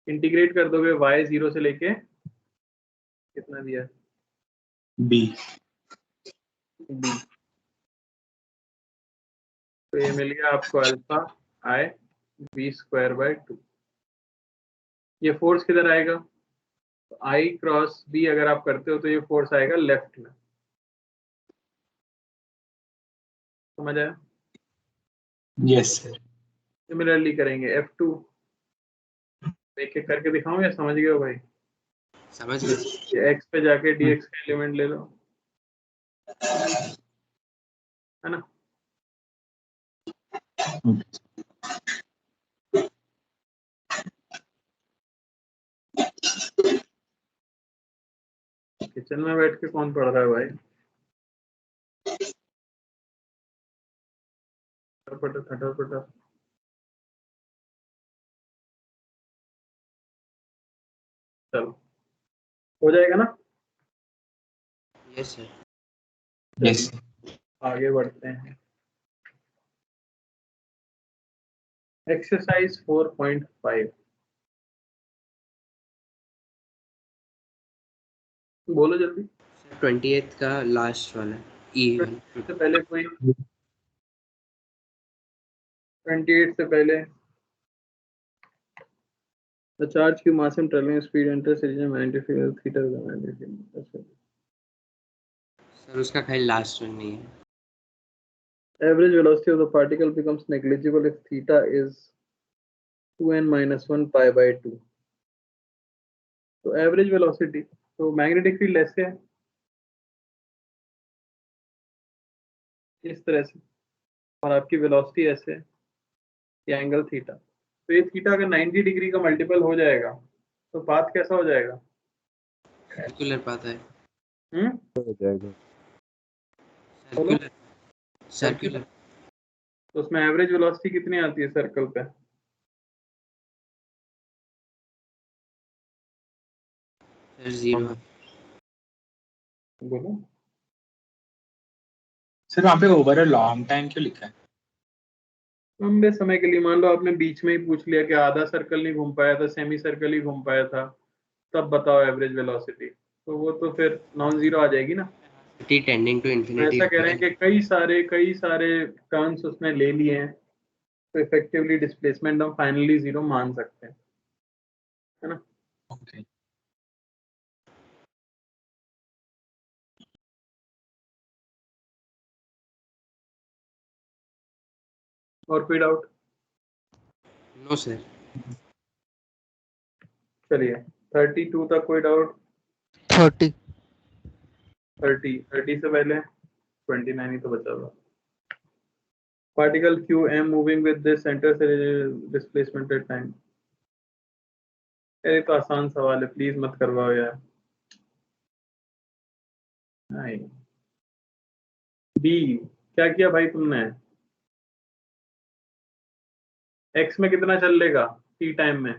S4: इंटीग्रेट कर दोगे y 0 से लेके कितना दिया है,
S8: बी
S4: b, तो ये मिल गया आपको अल्फा I v²/2। ये फोर्स किधर आएगा, तो I क्रॉस B अगर आप करते हो तो ये फोर्स आएगा लेफ्ट में। समझ आया?
S8: यस सर
S4: सिमिलरली करेंगे F2, एक एक करके दिखाऊं या समझ गए हो भाई?
S3: समझ गए।
S4: ये x पे जाके dx का एलिमेंट ले लो, है ना। किचन में बैठ के कौन पढ़ रहा है भाई? फटाफट फटाफट, चलो हो जाएगा ना।
S3: Yes sir.
S8: यस
S4: आगे बढ़ते हैं। एक्सरसाइज 4.5, बोलो जल्दी।
S3: 28th का लास्ट वाला, E1
S4: से पहले कोई 28 से पहले the charge q mass and traveling speed enters region magnetic field theta is the magnetic field. अच्छा।
S3: सर उसका खाली लास्ट वन नहीं है।
S4: Average velocity of the particle becomes negligible if theta is 2n minus 1 pi by 2. तो average velocity, तो magnetic field ऐसे है इस तरह से, और आपकी वेलोसिटी ऐसे है, ये एंगल थीटा। तो ये थीटा अगर 90 डिग्री का मल्टीपल हो जाएगा तो पाथ कैसा हो जाएगा?
S3: सर्कुलर पाथ है।
S1: हो जाएगा।
S3: Circular circular.
S4: तो उसमें एवरेज वेलोसिटी कितनी आती है सर्कल पे?
S3: सर 0।
S4: बोलो
S8: सर वहाँ पे ओवर अ लॉन्ग टाइम क्यों लिखा है?
S4: लंबे समय के लिए। मान लो आपने बीच में ही पूछ लिया कि आधा सर्कल नहीं घूम पाया था, सेमी सर्कल ही घूम पाया था, तब बताओ एवरेज वेलोसिटी, तो वो तो फिर नॉन जीरो आ जाएगी ना।
S3: t tending to infinity.
S4: ऐसा कह रहे हैं कि कई सारे टर्न्स उसने ले लिए हैं, तो इफेक्टिवली डिस्प्लेसमेंट हम फाइनली जीरो मान सकते हैं, है ना।
S8: ओके।
S4: और कोई डाउट?
S3: No sir.
S4: चलिए 32 तक कोई डाउट?
S7: 30
S4: 30 से पहले 29 ही तो बचा हुआ। Particle Q am moving with this centre से डिस्प्लेसमेंट एट टाइम। ये तो आसान सवाल है, प्लीज मत करवाओ यार। नहीं बी, क्या किया भाई तुमने? एक्स में कितना चल लेगा टी टाइम में?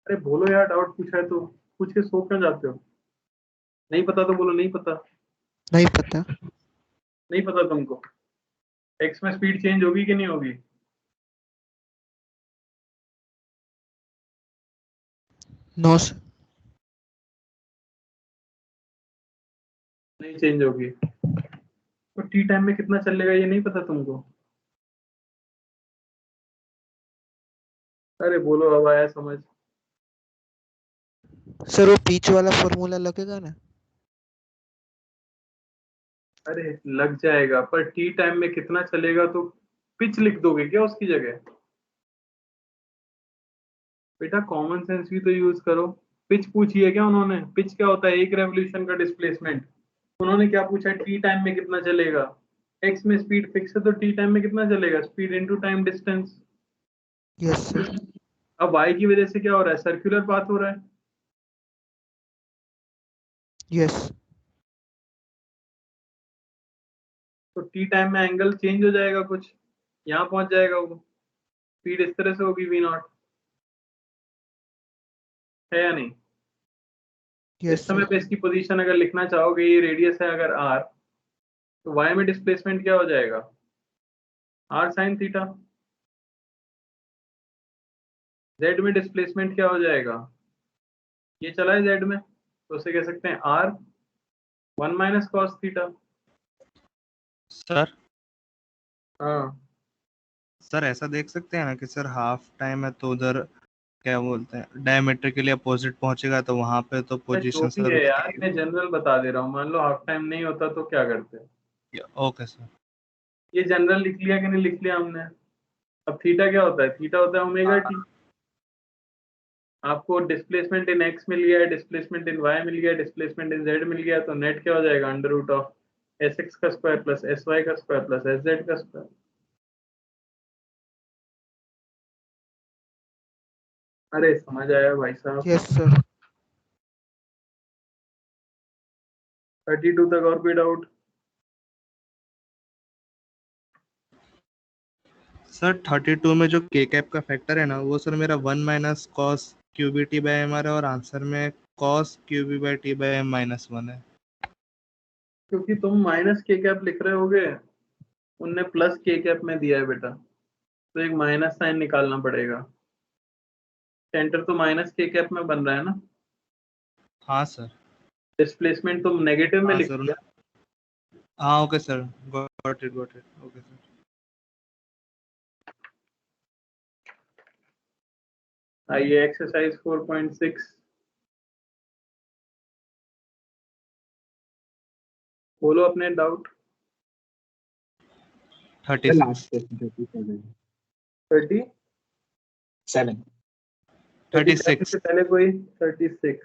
S4: अरे बोलो यार, डाउट पूछा है तो पूछ के सो क्यों जाते हो? नहीं पता तो बोलो नहीं पता।
S7: नहीं पता।
S4: नहीं पता तुमको? एक्स में स्पीड चेंज होगी कि नहीं होगी?
S7: No sir.
S4: नहीं चेंज होगी। तो टी टाइम में कितना चलेगा ये नहीं पता तुमको? अरे बोलो, अब आया समझ?
S7: सर वो पीच वाला फॉर्मूला लगेगा ना?
S4: अरे लग जाएगा, पर टी टाइम में कितना चलेगा तो पिच लिख दोगे क्या उसकी जगह? बेटा कॉमन सेंस भी तो यूज करो। पिच पूछी है क्या उन्होंने? पिच क्या होता है? एक रेवोल्यूशन का डिस्प्लेसमेंट। उन्होंने क्या पूछा है? टी टाइम में कितना चलेगा। एक्स में स्पीड फिक्स है तो टी टाइम में कितना चलेगा? Speed into time distance.
S7: Yes sir.
S4: अब वाई की वजह से क्या हो रहा है? सर्कुलर पाथ हो रहा है।
S7: यस।
S4: तो टी टाइम में एंगल चेंज हो जाएगा, कुछ यहाँ पहुंच जाएगा, वो स्पीड इस तरह से होगी v नॉट, है या नहीं? इस समय पे इसकी पोजीशन अगर लिखना चाहोगे, ये रेडियस है अगर r, तो y में डिस्प्लेसमेंट क्या हो जाएगा? r sin theta. z में डिस्प्लेसमेंट क्या हो जाएगा? ये चला है z में, तो उसे कह सकते हैं r 1 minus cos theta.
S6: Sir
S4: हाँ
S6: सर ऐसा देख सकते हैं ना कि सर हाफ टाइम है तो उधर क्या बोलते हैं डायमेट्रिकली अपोजिट पहुंचेगा, तो वहां पे तो
S4: जो
S6: पोजीशन
S4: भी
S6: सर
S4: है यार, मैं जनरल बता दे रहा हूँ। मान लो हाफ टाइम नहीं होता तो क्या करते?
S6: Okay sir.
S4: ये जनरल लिख लिया कि नहीं लिख लिया हमने? अब थीटा क्या होता है? थीटा होता है ओमेगा टी। आपको डिस्प्लेसमेंट इन एक्स मिल गया है, डिस्प्लेसमेंट इन वाई मिल गया, डिस्प्लेसमेंट इन जेड मिल गया, तो नेट क्या हो जाएगा? Under root of S X का स्क्वायर प्लस एस वाई का स्क्वायर प्लस एस जेड का स्क्वायर। अरे समझ आया भाई साहब?
S7: Yes sir.
S4: 32 तक और कोई डाउट?
S6: सर 32 में जो के कैप का फैक्टर है ना, वो सर मेरा 1 minus cos QB T by M है, और आंसर में cos QB by T by M minus 1 है।
S4: क्योंकि तुम माइनस के कैप लिख रहे होगे, उनने प्लस के कैप में दिया है बेटा, तो एक माइनस साइन निकालना पड़ेगा। सेंटर तो माइनस के कैप में बन रहा है ना।
S6: हाँ सर।
S4: डिस्प्लेसमेंट तुम नेगेटिव में
S6: हाँ
S4: लिख
S6: सर।
S4: दिया।
S6: हाँ okay sir, got it okay sir.
S4: आइए एक्सरसाइज 4.6 बोलो अपने डाउट।
S6: 36
S8: लास्ट क्वेश्चन 37
S4: 37
S6: 36
S4: से पहले कोई 36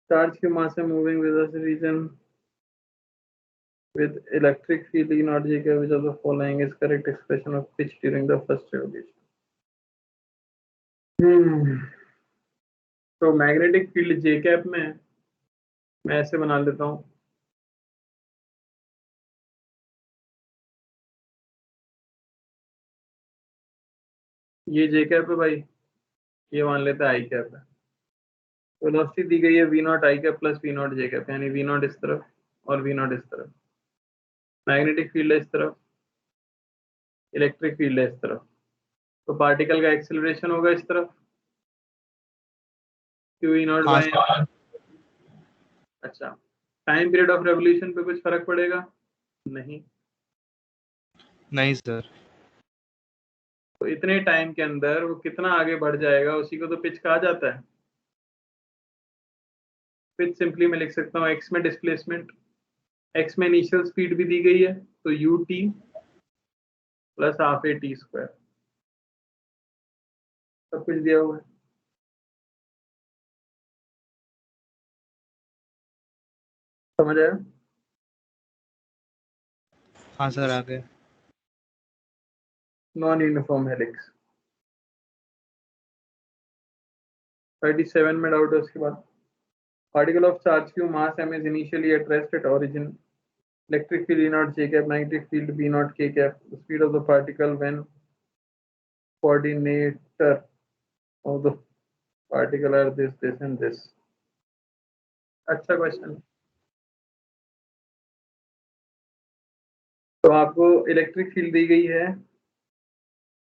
S4: चार्ज की मास है moving with a region with electric field E naught J cap, which of the following is correct expression of pitch during the first revolution? तो magnetic field J cap में मैं ऐसे बना लेता हूँ, ये J कैप है भाई, ये मान लेते हैं I कैप है। वेलोसिटी दी गई है V not I cap plus V not J cap, यानी V नॉट इस तरफ और V नॉट इस तरफ। मैग्नेटिक फील्ड है इस तरफ, इलेक्ट्रिक फील्ड है इस तरफ, तो पार्टिकल का एक्सेलरेशन होगा इस तरफ Q E नॉट बाय। अच्छा, टाइम पीरियड ऑफ रेवोल्यूशन पे कुछ फर्क पड़ेगा? नहीं
S6: सर।
S4: तो इतने टाइम के अंदर वो कितना आगे बढ़ जाएगा, उसी को तो पिच कहा जाता है। पिच सिंपली मैं लिख सकता हूँ x में डिस्प्लेसमेंट, x में इनिशियल स्पीड भी दी गई है, तो ut plus half A T square, सब कुछ दिया हुआ है। समझ आया?
S6: हाँ सर आगे।
S4: नॉन यूनिफॉर्म हेलिक्स 37 में डाउट है उसके बाद। Particle of charge Q mass m is initially at rest at origin. Electric field E naught J cap, magnetic field B naught K cap. The speed of the particle when coordinator of the particle are this and this. अच्छा question. तो आपको electric field दी गई है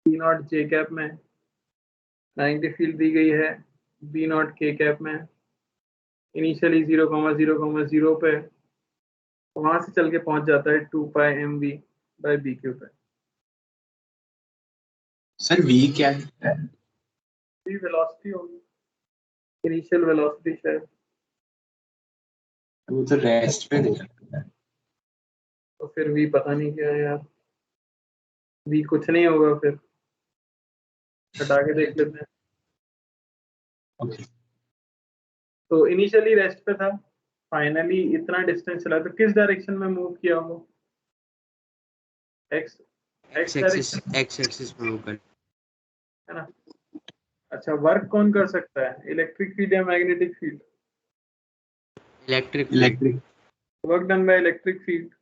S4: B not J cap में, magnetic field दी गई है B not K cap में, initially 0,0,0 पे, वहां से चल के पहुंच जाता है 2 पाई mv बाय बी क्यू पे।
S8: सर v क्या है?
S4: v वेलोसिटी होगी, इनिशियल वेलोसिटी शायद।
S8: वो तो रेस्ट पे दिखा।
S4: तो फिर v पता नहीं क्या है यार, v कुछ नहीं होगा, फिर हटा के देख लेते हैं।
S8: ओके।
S4: तो इनिशियली रेस्ट पे था, फाइनली इतना डिस्टेंस चला, तो किस डायरेक्शन में मूव किया वो? x
S3: एक्सिस पे मूव कर,
S4: है ना। अच्छा, वर्क कौन कर सकता है, इलेक्ट्रिक फील्ड या magnetic field?
S3: Electric.
S4: Work done by electric field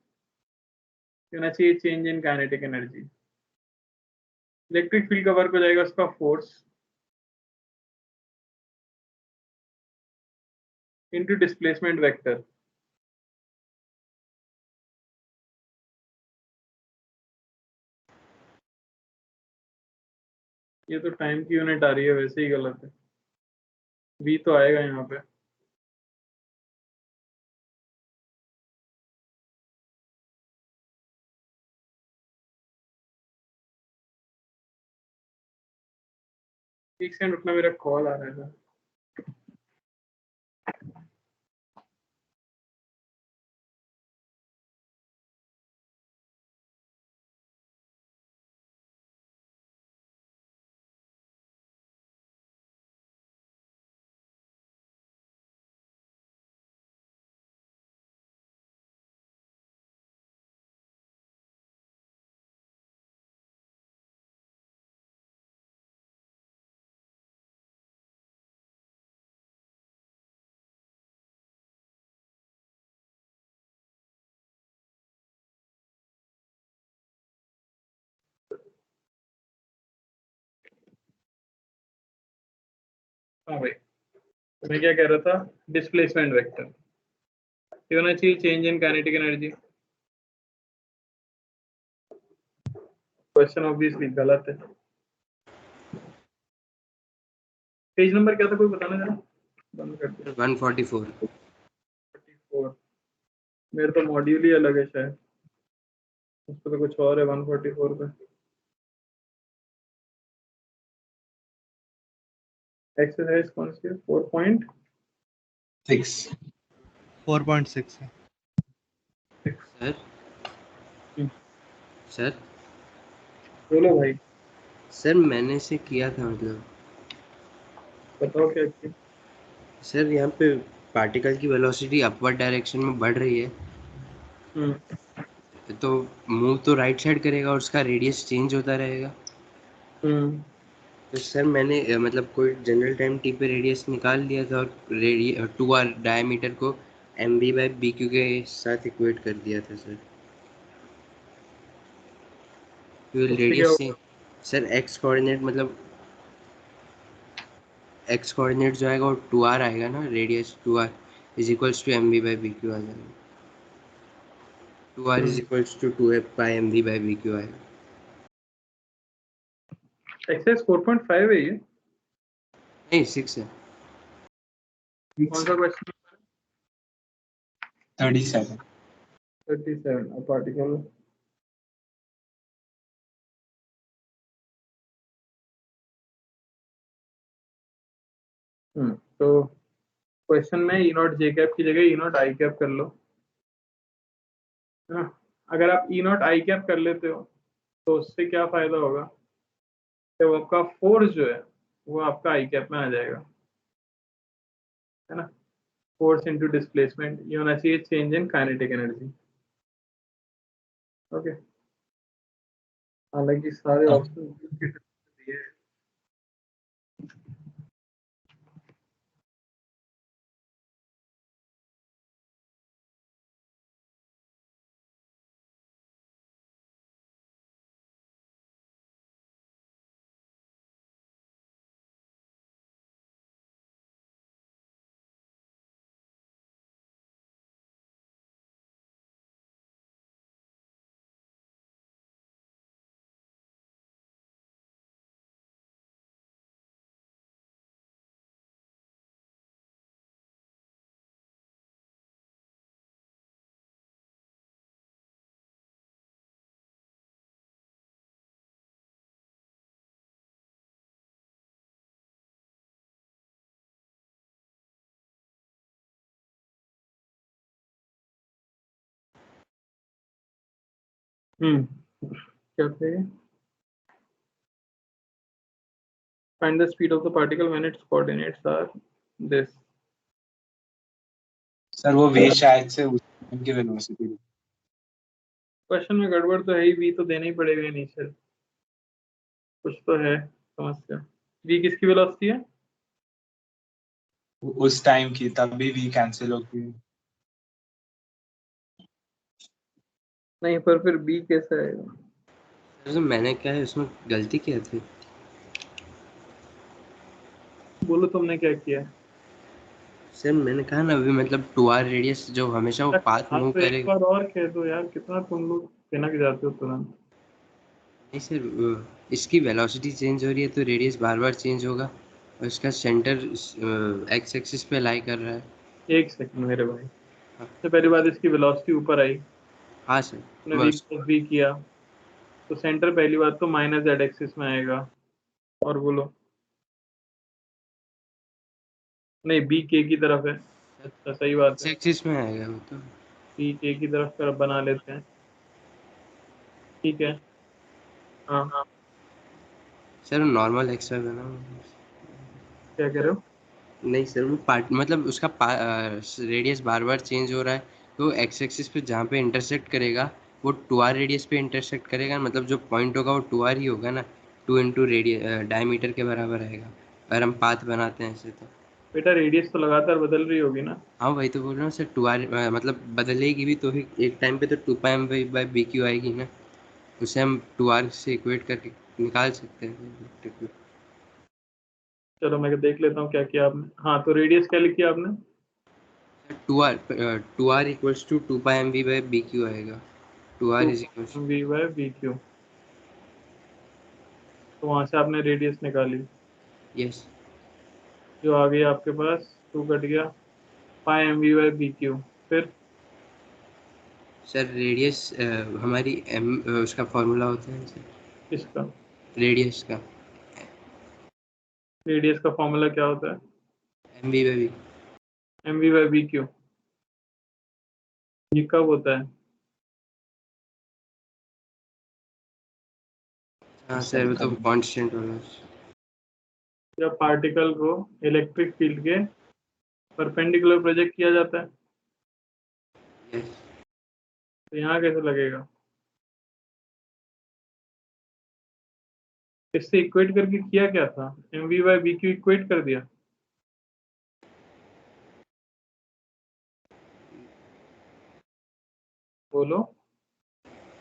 S4: होना चाहिए change in kinetic energy. Electric field का वर्क हो जाएगा उसका फोर्स इनटू डिस्प्लेसमेंट वेक्टर। ये तो टाइम की यूनिट आ रही है, वैसे ही गलत है, v तो आएगा यहाँ पे। एक सेकंड रुकना, मेरा कॉल आ रहा है। हाँ भाई, तो मैं क्या कह रहा था, डिस्प्लेसमेंट वेक्टर ये होना चाहिए change in kinetic energy. Question obviously गलत है। पेज नंबर क्या था, कोई बताना जरा। बंद कर दिया।
S3: 144
S4: 44 मेरे तो मॉड्यूल ही अलग है शायद, उस पर तो कुछ और है 144 पे। एक्सरसाइज कौन सी है? 4.6
S6: 4.6 है।
S3: सर सर
S4: बोलो भाई,
S3: सर मैंने इसे किया था, मतलब
S4: बताओ क्या किया।
S3: सर यहाँ पे पार्टिकल की वेलोसिटी अपवर्ड डायरेक्शन में बढ़ रही है, तो मूव तो राइट साइड करेगा और उसका रेडियस चेंज होता रहेगा। तो सर मैंने मतलब कोई जनरल टाइम टी पे रेडियस निकाल लिया था और 2r डायमीटर को mv/bq के साथ इक्वेट कर दिया था सर।
S4: उससे क्या
S3: रेडियस
S4: होगा?
S3: सर एक्स कोऑर्डिनेट, मतलब एक्स कोऑर्डिनेट जो आएगा वो 2r आएगा ना, radius 2r is equals to mv/bq आ जाएगा। 2r is equals to 2f/mv/bq आएगा।
S4: एक्सरसाइज 4.5 है ये?
S3: नहीं 6 है।
S4: कौन सा क्वेश्चन?
S8: 37
S4: 37 a particle तो क्वेश्चन में ई नॉट जे कैप की जगह ई नॉट आई कैप कर लो, है ना। अगर आप ई नॉट आई कैप कर लेते हो तो उससे क्या फायदा होगा, तो आपका फोर्स जो है वो आपका आई कैप में आ जाएगा, है ना। फोर्स इनटू डिस्प्लेसमेंट ये होना चाहिए change in kinetic energy. Okay, हालांकि सारे ऑप्शन दिए हैं। क्या थे? Find the speed of the particle when its coordinates are this.
S8: Sir वो वे शायद से उनकी वेलोसिटी
S4: क्वेश्चन में गड़बड़ तो है ही, वी तो देना ही पड़ेगा इनिशियल, कुछ तो है समस्या। वी किसकी वेलोसिटी है?
S8: उस टाइम की, तब भी वी कैंसिल होती है।
S4: नहीं, पर फिर बी कैसे आएगा?
S3: सर मैंने क्या है उसमें गलती किया थी?
S4: बोलो तुमने क्या किया है?
S3: सर मैंने कहा ना अभी, मतलब 2r रेडियस जो हमेशा वो पाथ
S4: हाँ,
S3: मूव
S4: तो एक
S3: करेगा।
S4: बार और कह दो यार, कितना तुम लोग पिनक जाते हो तुरंत।
S3: नहीं सर, इसकी वेलोसिटी चेंज हो रही है तो रेडियस बार बार चेंज होगा, और इसका सेंटर एक्स एक्सिस पे लाई कर रहा है।
S4: एक सेकंड मेरे भाई, सबसे पहली बात इसकी वेलोसिटी ऊपर आई,
S3: हाँ सर,
S4: तुमने वी प्लस वी किया तो सेंटर पहली बात तो माइनस जेड एक्सिस में आएगा। और बोलो, नहीं बी के की तरफ है। अच्छा सही बात
S3: एक्स
S4: है,
S3: एक्सिस में आएगा वो तो।
S4: बी के की तरफ बना लेते हैं, ठीक है। हाँ,
S3: सर नॉर्मल एक्स वाई बना।
S4: क्या कह रहे हो?
S3: नहीं सर, वो पार्ट मतलब उसका रेडियस बार बार चेंज हो रहा है, तो एक्स एक्सिस पे जहाँ पे इंटरसेक्ट करेगा वो 2r रेडियस पे इंटरसेक्ट करेगा, मतलब जो पॉइंट होगा वो 2r ही होगा ना, 2 इंटू डायमीटर के बराबर रहेगा अगर हम पाथ बनाते हैं ऐसे तो।
S4: बेटा रेडियस तो लगातार बदल रही होगी ना।
S3: हाँ वही तो बोल रहा हूँ सर, 2r मतलब बदलेगी भी तो ही एक टाइम पे तो 2πm/bq आएगी ना, उसे हम 2r से इक्वेट करके निकाल सकते हैं।
S4: चलो मैं देख लेता हूँ क्या किया आपने। हाँ, तो रेडियस क्या लिखी आपने?
S3: 2r इक्वल्स टू 2πmv/bq आएगा। 2r is equals
S4: V by B Q, तो वहां से आपने रेडियस निकाली,
S3: यस।
S4: जो आ गई आपके पास 2 कट गया, pi m we by B q. फिर
S3: सर रेडियस हमारी एम उसका फॉर्मूला होता है सर,
S4: इसका
S3: रेडियस का
S4: रेडियस का फॉर्मूला क्या होता है?
S3: M we by V.
S4: M we by B Q. ये कब होता है?
S3: हाँ सर, वो तो कांस्टेंट होगा।
S4: जब पार्टिकल को इलेक्ट्रिक फील्ड के परपेंडिकुलर प्रोजेक्ट किया जाता है,
S3: यस
S4: तो यहाँ कैसे लगेगा? इससे इक्वेट करके किया क्या था? M we by B Q equate कर दिया। बोलो,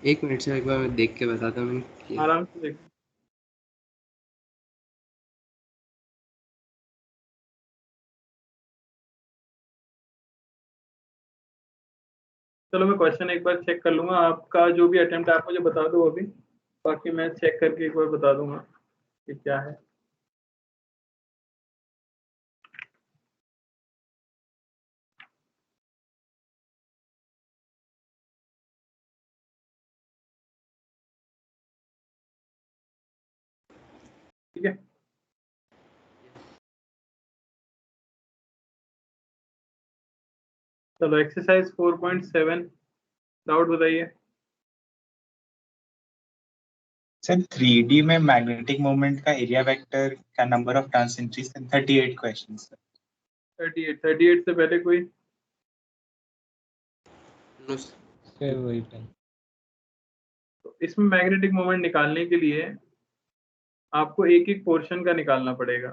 S3: एक मिनट सर, एक बार मैं देख के बताता हूँ मैंने किया।
S4: आराम से देखो। चलो मैं क्वेश्चन एक बार चेक कर लूंगा, आपका जो भी अटेम्प्ट है आप मुझे बता दो अभी, बाकी मैं चेक करके एक बार बता दूंगा कि क्या है। ठीक है, चलो एक्सरसाइज 4.7 डाउट बताइए।
S8: सर 3D में मैग्नेटिक मोमेंट का एरिया वेक्टर का number of turns increase 38 questions.
S4: 38 से पहले कोई?
S3: No sir.
S11: सर वही पे।
S4: तो इसमें मैग्नेटिक मोमेंट निकालने के लिए आपको एक एक पोर्शन का निकालना पड़ेगा,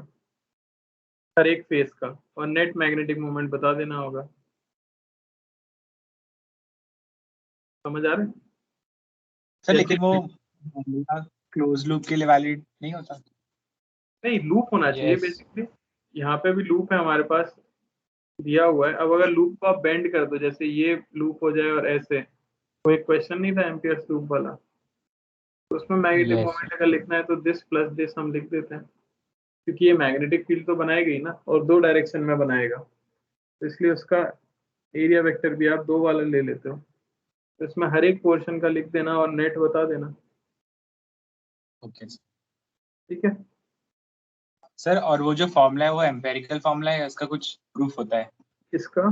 S4: हर एक फेस का, और नेट मैग्नेटिक मोमेंट बता देना होगा। समझ आ रहा है?
S8: सर लेकिन वो क्लोज लूप के लिए वैलिड नहीं होता?
S4: नहीं, लूप होना चाहिए
S11: Yes.
S4: बेसिकली। यहाँ पे भी लूप है हमारे पास, दिया हुआ है। अब अगर लूप को आप बेंड कर दो, जैसे ये लूप हो जाए और ऐसे, तो एक क्वेश्चन नहीं था एम्पियर्स लूप वाला, तो उसमें मैग्नेटिक
S11: Yes.
S4: मोमेंट अगर लिखना है तो दिस प्लस दिस हम लिख देते हैं, क्योंकि ये मैग्नेटिक फील्ड तो बनाएगा ही ना, और 2 डायरेक्शन में बनाएगा, तो इसलिए उसका एरिया वेक्टर भी आप 2 वाला ले लेते हो। तो इसमें हर एक पोर्शन का लिख देना और नेट बता देना।
S8: ओके
S4: ठीक है,
S8: सर, और वो जो फॉर्मूला है वो एम्पेरिकल फॉर्मूला है, उसका कुछ प्रूफ होता है?
S4: इसका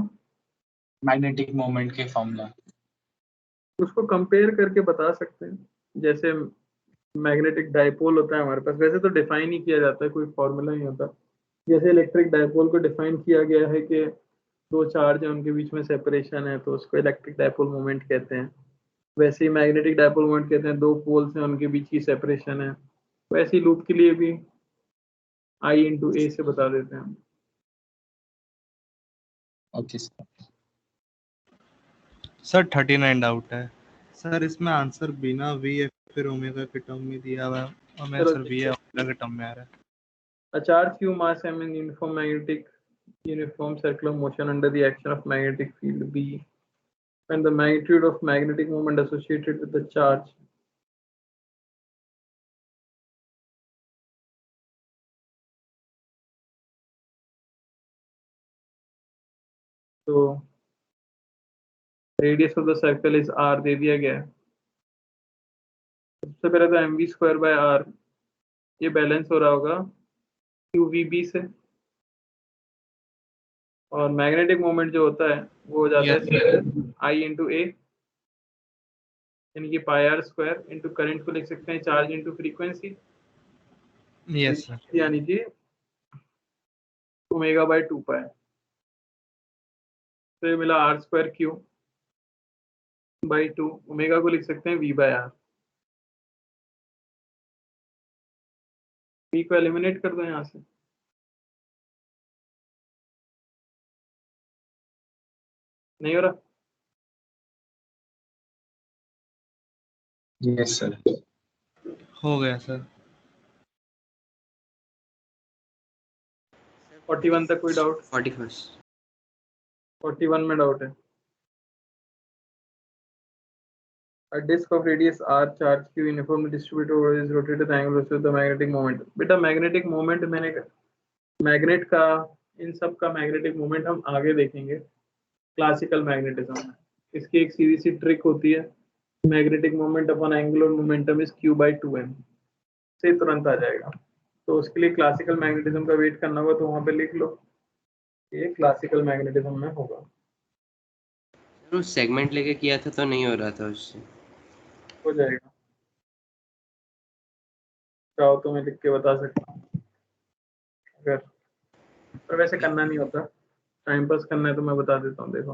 S8: मैग्नेटिक मोमेंट के फॉर्मूला
S4: उसको कंपेयर करके बता सकते हैं। जैसे मैग्नेटिक डाइपोल होता है हमारे पास, वैसे तो डिफाइन ही किया जाता है, कोई फॉर्मूला नहीं होता। जैसे इलेक्ट्रिक डाइपोल को डिफाइन किया गया है कि 2 चार्ज है, उनके बीच में सेपरेशन है, तो उसको इलेक्ट्रिक डाइपोल मोमेंट कहते हैं। वैसे ही मैग्नेटिक डाइपोल मोमेंट कहते हैं 2 पोल्स हैं, उनके बीच की सेपरेशन है। वैसे ही लूप के लिए भी आई इंटू ए से बता देते हैं हम।
S8: Okay sir.
S6: सर 39 डाउट है सर, इसमें आंसर बिना वी या फिर ओमेगा के टर्म में दिया हुआ है, और मैं
S4: चलो
S6: सर वी या ओमेगा के टर्म में आ रहा है।
S4: A charge q mass m in uniform circular motion under the action of magnetic field B, and the magnitude of magnetic moment associated with the charge तो radius of the circle is r दे दिया गया है। सबसे पहले तो mv²/r ये balance हो रहा होगा qvb से, और मैग्नेटिक मोमेंट जो होता है वो हो जाता है I इंटू ए, यानी कि πr² इंटू करंट को लिख सकते हैं charge into frequency,
S6: yes sir.
S4: यानी कि ω/2π। तो ये मिला r²q/2, ओमेगा को लिख सकते हैं v/r। v को एलिमिनेट कर दो यहाँ से, नहीं हो रहा?
S8: Yes sir.
S6: हो गया सर।
S4: 41 तक कोई डाउट? 41 में डाउट है। A disk of radius r charge q uniformly distributed over is rotated at the angle with the magnetic moment। बेटा मैग्नेटिक मोमेंट मैंने मैग्नेट का इन सब का मैग्नेटिक मोमेंट हम आगे देखेंगे क्लासिकल मैग्नेटिज्म में। इसकी एक सीधी सी ट्रिक होती है, magnetic moment upon angular momentum is q/2m, से तुरंत आ जाएगा। तो उसके लिए क्लासिकल मैग्नेटिज्म का वेट करना होगा, तो वहां पे लिख लो, ये क्लासिकल मैग्नेटिज्म में होगा।
S3: वो सेगमेंट लेके किया था तो नहीं हो रहा था उससे।
S4: हो जाएगा, चाहो तो मैं लिख के बता सकता हूँ अगर, पर वैसे करना नहीं होता, टाइम पास करना है तो मैं बता देता हूँ। देखो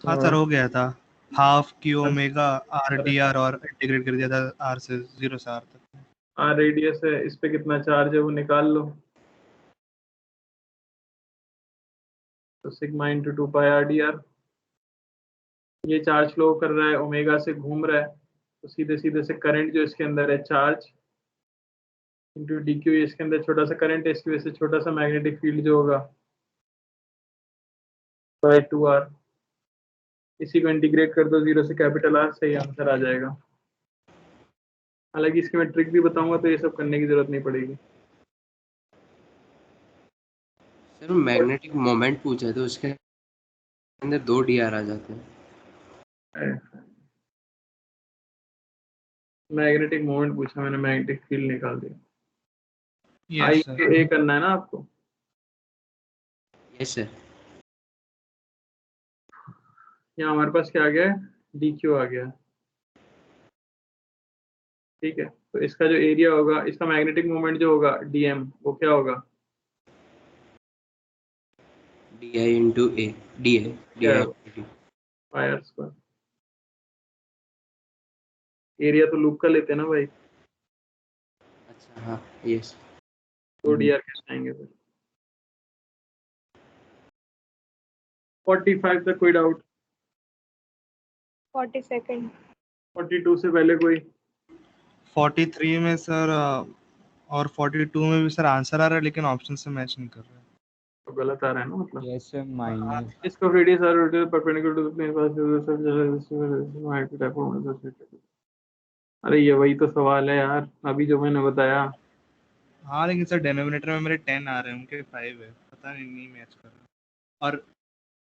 S6: हाँ सर, हो गया था half Q omega R D R और इंटीग्रेट कर दिया था आर से 0 से आर तक।
S4: आर रेडियस है, इस पे कितना चार्ज है वो निकाल लो, तो सिग्मा इंटू 2πr/dr। ये चार्ज फ्लो कर रहा है, ओमेगा से घूम रहा है, तो सीधे सीधे से करंट जो इसके अंदर है चार्ज इंटू डी क्यू, इसके अंदर छोटा सा करंट है, इसकी वजह से छोटा सा मैग्नेटिक फील्ड जो होगा बाय 2r। इसी को इंटीग्रेट कर दो 0 से कैपिटल आर, सही आंसर आ जाएगा। हालांकि इसकी मैं ट्रिक भी बताऊंगा तो ये सब करने की जरूरत नहीं पड़ेगी।
S3: सर मैग्नेटिक मोमेंट पूछा है तो उसके अंदर 2 dr आ जाते हैं।
S4: मैग्नेटिक मोमेंट पूछा मैंने, मैग्नेटिक फील्ड निकाल दिया। आई
S6: यस सर।
S4: ए करना है ना आपको।
S3: Yes sir.
S4: यहाँ हमारे पास क्या आ गया है, डी क्यू आ गया। ठीक है, तो इसका जो एरिया होगा, इसका मैग्नेटिक मोमेंट जो होगा डीएम, वो क्या होगा,
S3: di into a di
S4: क्या है,
S3: di
S4: pi are square. Area तो लूप का लेते हैं ना भाई,
S3: अच्छा हाँ यस।
S4: तो डी आर कैसे आएंगे फिर। 45 तक कोई डाउट?
S2: 42nd
S4: 42 से पहले कोई?
S6: 43 में सर और 42 में भी सर आंसर आ रहा है, लेकिन ऑप्शन से मैच नहीं कर रहा है।
S4: तो गलत आ रहा है ना मतलब।
S11: Yes sir, minus.
S4: इसको radius r perpendicular to the plane pass. अरे ये वही तो सवाल है यार, अभी जो मैंने बताया।
S6: हाँ लेकिन सर डिनोमिनेटर में मेरे 10 आ रहे हैं, उनके 5 है, पता नहीं मैच कर रहा। और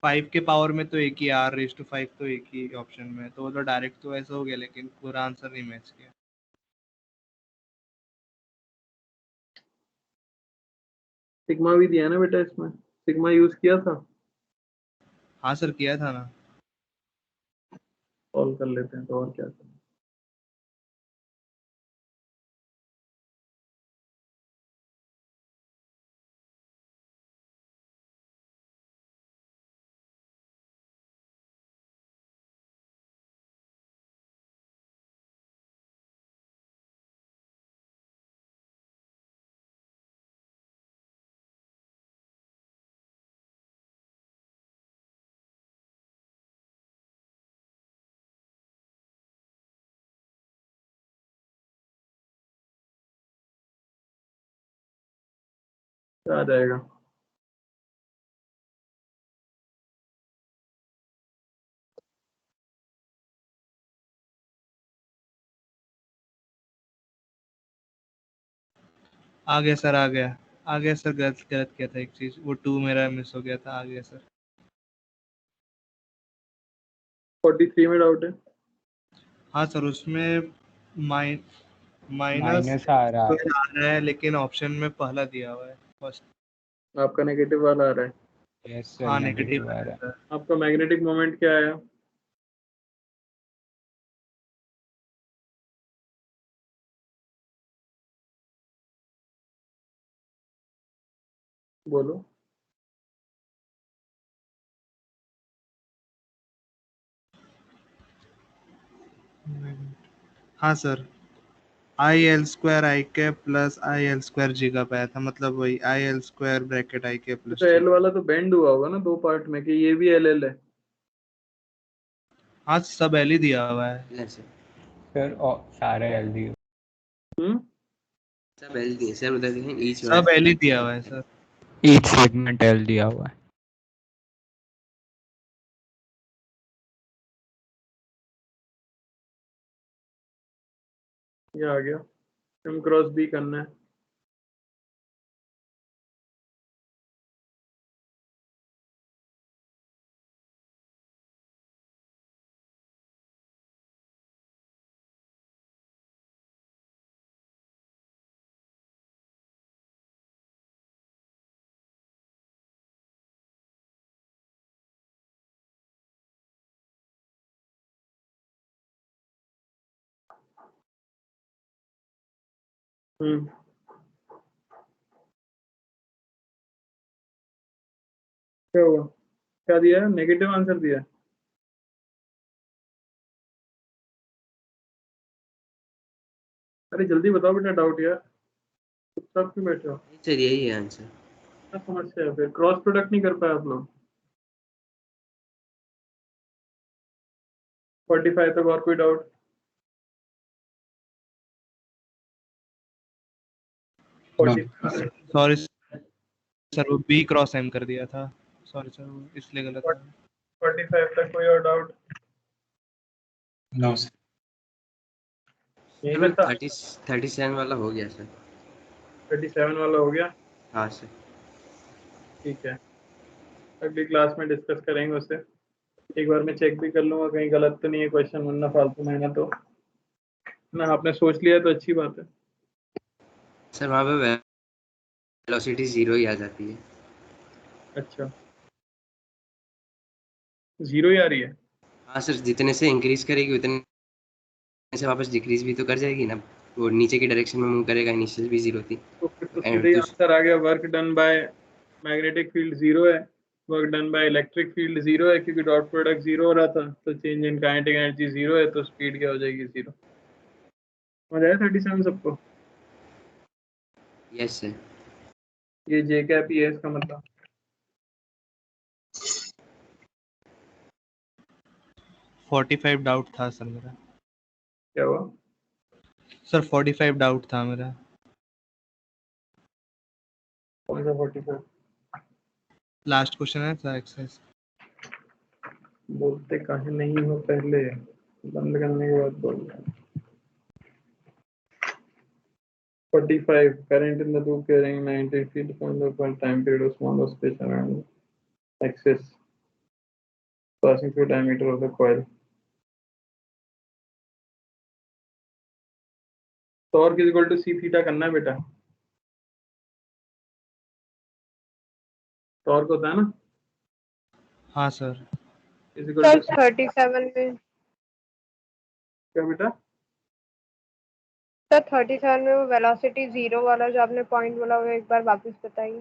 S6: 5 के पावर में तो एक ही r⁵ तो एक ही ऑप्शन में है, तो वो तो डायरेक्ट तो ऐसा हो गया, लेकिन पूरा आंसर नहीं मैच किया।
S4: सिग्मा भी दिया ना बेटा, इसमें सिग्मा यूज किया था।
S6: हाँ सर किया था ना।
S4: सॉल्व कर लेते हैं तो और क्या करना। क्या आ जाएगा?
S6: आ गया सर, आ गया सर। गलत गलत किया था एक चीज, वो 2 मेरा मिस हो गया था। आ गया सर।
S4: 43 में डाउट है।
S6: हाँ सर, उसमें माइनस
S11: माइनस आ रहा है।
S6: आ रहा है, लेकिन ऑप्शन में पहला दिया हुआ है फर्स्ट।
S4: आपका नेगेटिव वाला आ रहा है।
S11: यस सर,
S6: हाँ
S11: नेगेटिव
S6: नेगेटिव
S11: आ
S6: है
S11: रहा है।
S6: सर।
S4: आपका मैग्नेटिक मोमेंट क्या आया? बोलो।
S6: हाँ sir, IL² IK plus IL² जी का पाया था, मतलब वही IL² ब्रैकेट IK प्लस
S4: तो
S6: जी।
S4: एल वाला तो बेंड हुआ होगा ना दो पार्ट में, कि ये भी एल एल है।
S6: हाँ सब एल ही दिया हुआ है।
S3: Yes, sir.
S11: सर सारे एलडी।
S3: सब एल दिए सर, उधर देखें ईच
S6: सब एल ही दिया हुआ है सर।
S11: ईच सेगमेंट एल दिया हुआ है।
S4: ये आ गया, M क्रॉस B करना है। क्या हुआ? क्या दिया है? नेगेटिव आंसर दिया है। अरे जल्दी बताओ बेटा डाउट यार, चुपचाप क्यों बैठे हो?
S3: सर यही है आंसर।
S4: क्या समस्या है फिर? क्रॉस प्रोडक्ट नहीं कर पाए आप लोग? 45 तक और कोई डाउट?
S6: सॉरी सर, वो बी क्रॉस एम कर दिया था, सॉरी सर, वो इसलिए गलत था।
S4: 45 तक कोई और डाउट?
S8: No sir.
S4: यही पे था?
S3: 37 वाला हो गया सर।
S4: 37 वाला हो गया?
S3: हाँ सर।
S4: ठीक है, अगली क्लास में डिस्कस करेंगे उससे। एक बार मैं चेक भी कर लूंगा कहीं गलत तो नहीं है क्वेश्चन, वरना फालतू मेहनत तो ना। आपने सोच लिया तो अच्छी बात है।
S3: सर वहाँ पे वेलोसिटी 0 ही आ जाती है।
S4: अच्छा, 0 ही आ रही है?
S3: हाँ सर, जितने से इंक्रीज करेगी उतने से वापस डिक्रीज भी तो कर जाएगी ना, वो नीचे की डायरेक्शन में मूव करेगा। इनिशियल भी 0 थी।
S4: तो फिर तो सीधे ही आंसर आ गया, work done by magnetic field 0 है, work done by electric field 0 है, क्योंकि डॉट प्रोडक्ट 0 हो रहा था, तो चेंज इन काइनेटिक एनर्जी 0 है, तो स्पीड क्या हो जाएगी? 0। समझ आया 37 सबको?
S3: Yes sir.
S4: ये जे कैप ही है इसका मतलब।
S6: सर 45 डाउट था सर मेरा।
S4: क्या हुआ?
S6: सर 45 डाउट था मेरा।
S4: कौन सा 44?
S6: लास्ट क्वेश्चन है सर, एक्सरसाइज।
S4: बोलते काहे नहीं हो पहले, बंद करने के बाद बोल रहे हैं। 45 current in the loop carrying 90 feet from the point time period of small space around axis passing through diameter of the coil. Torque is equal to C theta करना है बेटा। टॉर्क होता है ना?
S6: हाँ सर।
S4: इज इक्वल टू
S12: 37 में।
S4: क्या बेटा?
S12: सर 37 में वो वेलोसिटी 0 वाला जो आपने पॉइंट बोला, वो एक बार वापस बताइए।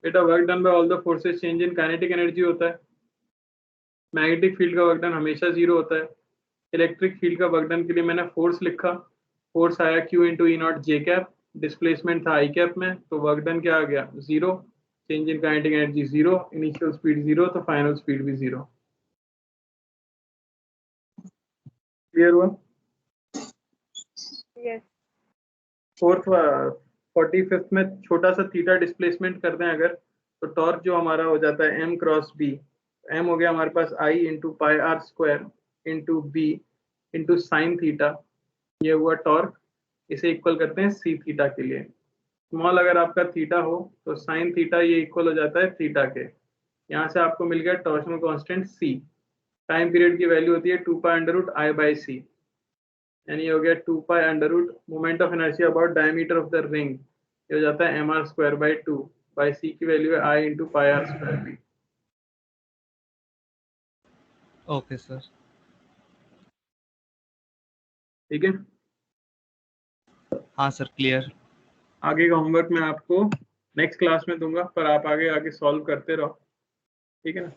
S4: बेटा work done by all the forces change in kinetic energy होता है। मैग्नेटिक फील्ड का वर्क डन हमेशा 0 होता है। इलेक्ट्रिक फील्ड का वर्क डन के लिए मैंने फोर्स लिखा, फोर्स आया Q into E not J cap, displacement था आई कैप में, तो वर्क डन क्या आ गया? 0। Change in kinetic energy 0, initial speed 0, तो फाइनल स्पीड भी 0। क्लियर हुआ?
S12: यस।
S4: 45th में छोटा सा थीटा डिस्प्लेसमेंट कर दें अगर, तो टॉर्क जो हमारा हो जाता है m क्रॉस b। m हो गया हमारे पास I into pi are square into B into sine theta, ये हुआ टॉर्क। इसे इक्वल करते हैं सी थीटा के लिए। स्मॉल अगर आपका थीटा हो तो साइन थीटा ये इक्वल हो जाता है थीटा के। यहाँ से आपको मिल गया torsional constant c। Time period की वैल्यू होती है 2 pi under root i by c, यानी हो गया 2 pi under root moment of inertia about diameter of the ring, ये हो जाता है mr square by 2 by c की वैल्यू है I into pi are square B.
S6: Okay sir.
S4: ठीक है?
S6: हाँ सर, क्लियर।
S4: आगे का होमवर्क मैं आपको नेक्स्ट क्लास में दूंगा, पर आप आगे आगे सॉल्व करते रहो, ठीक है ना?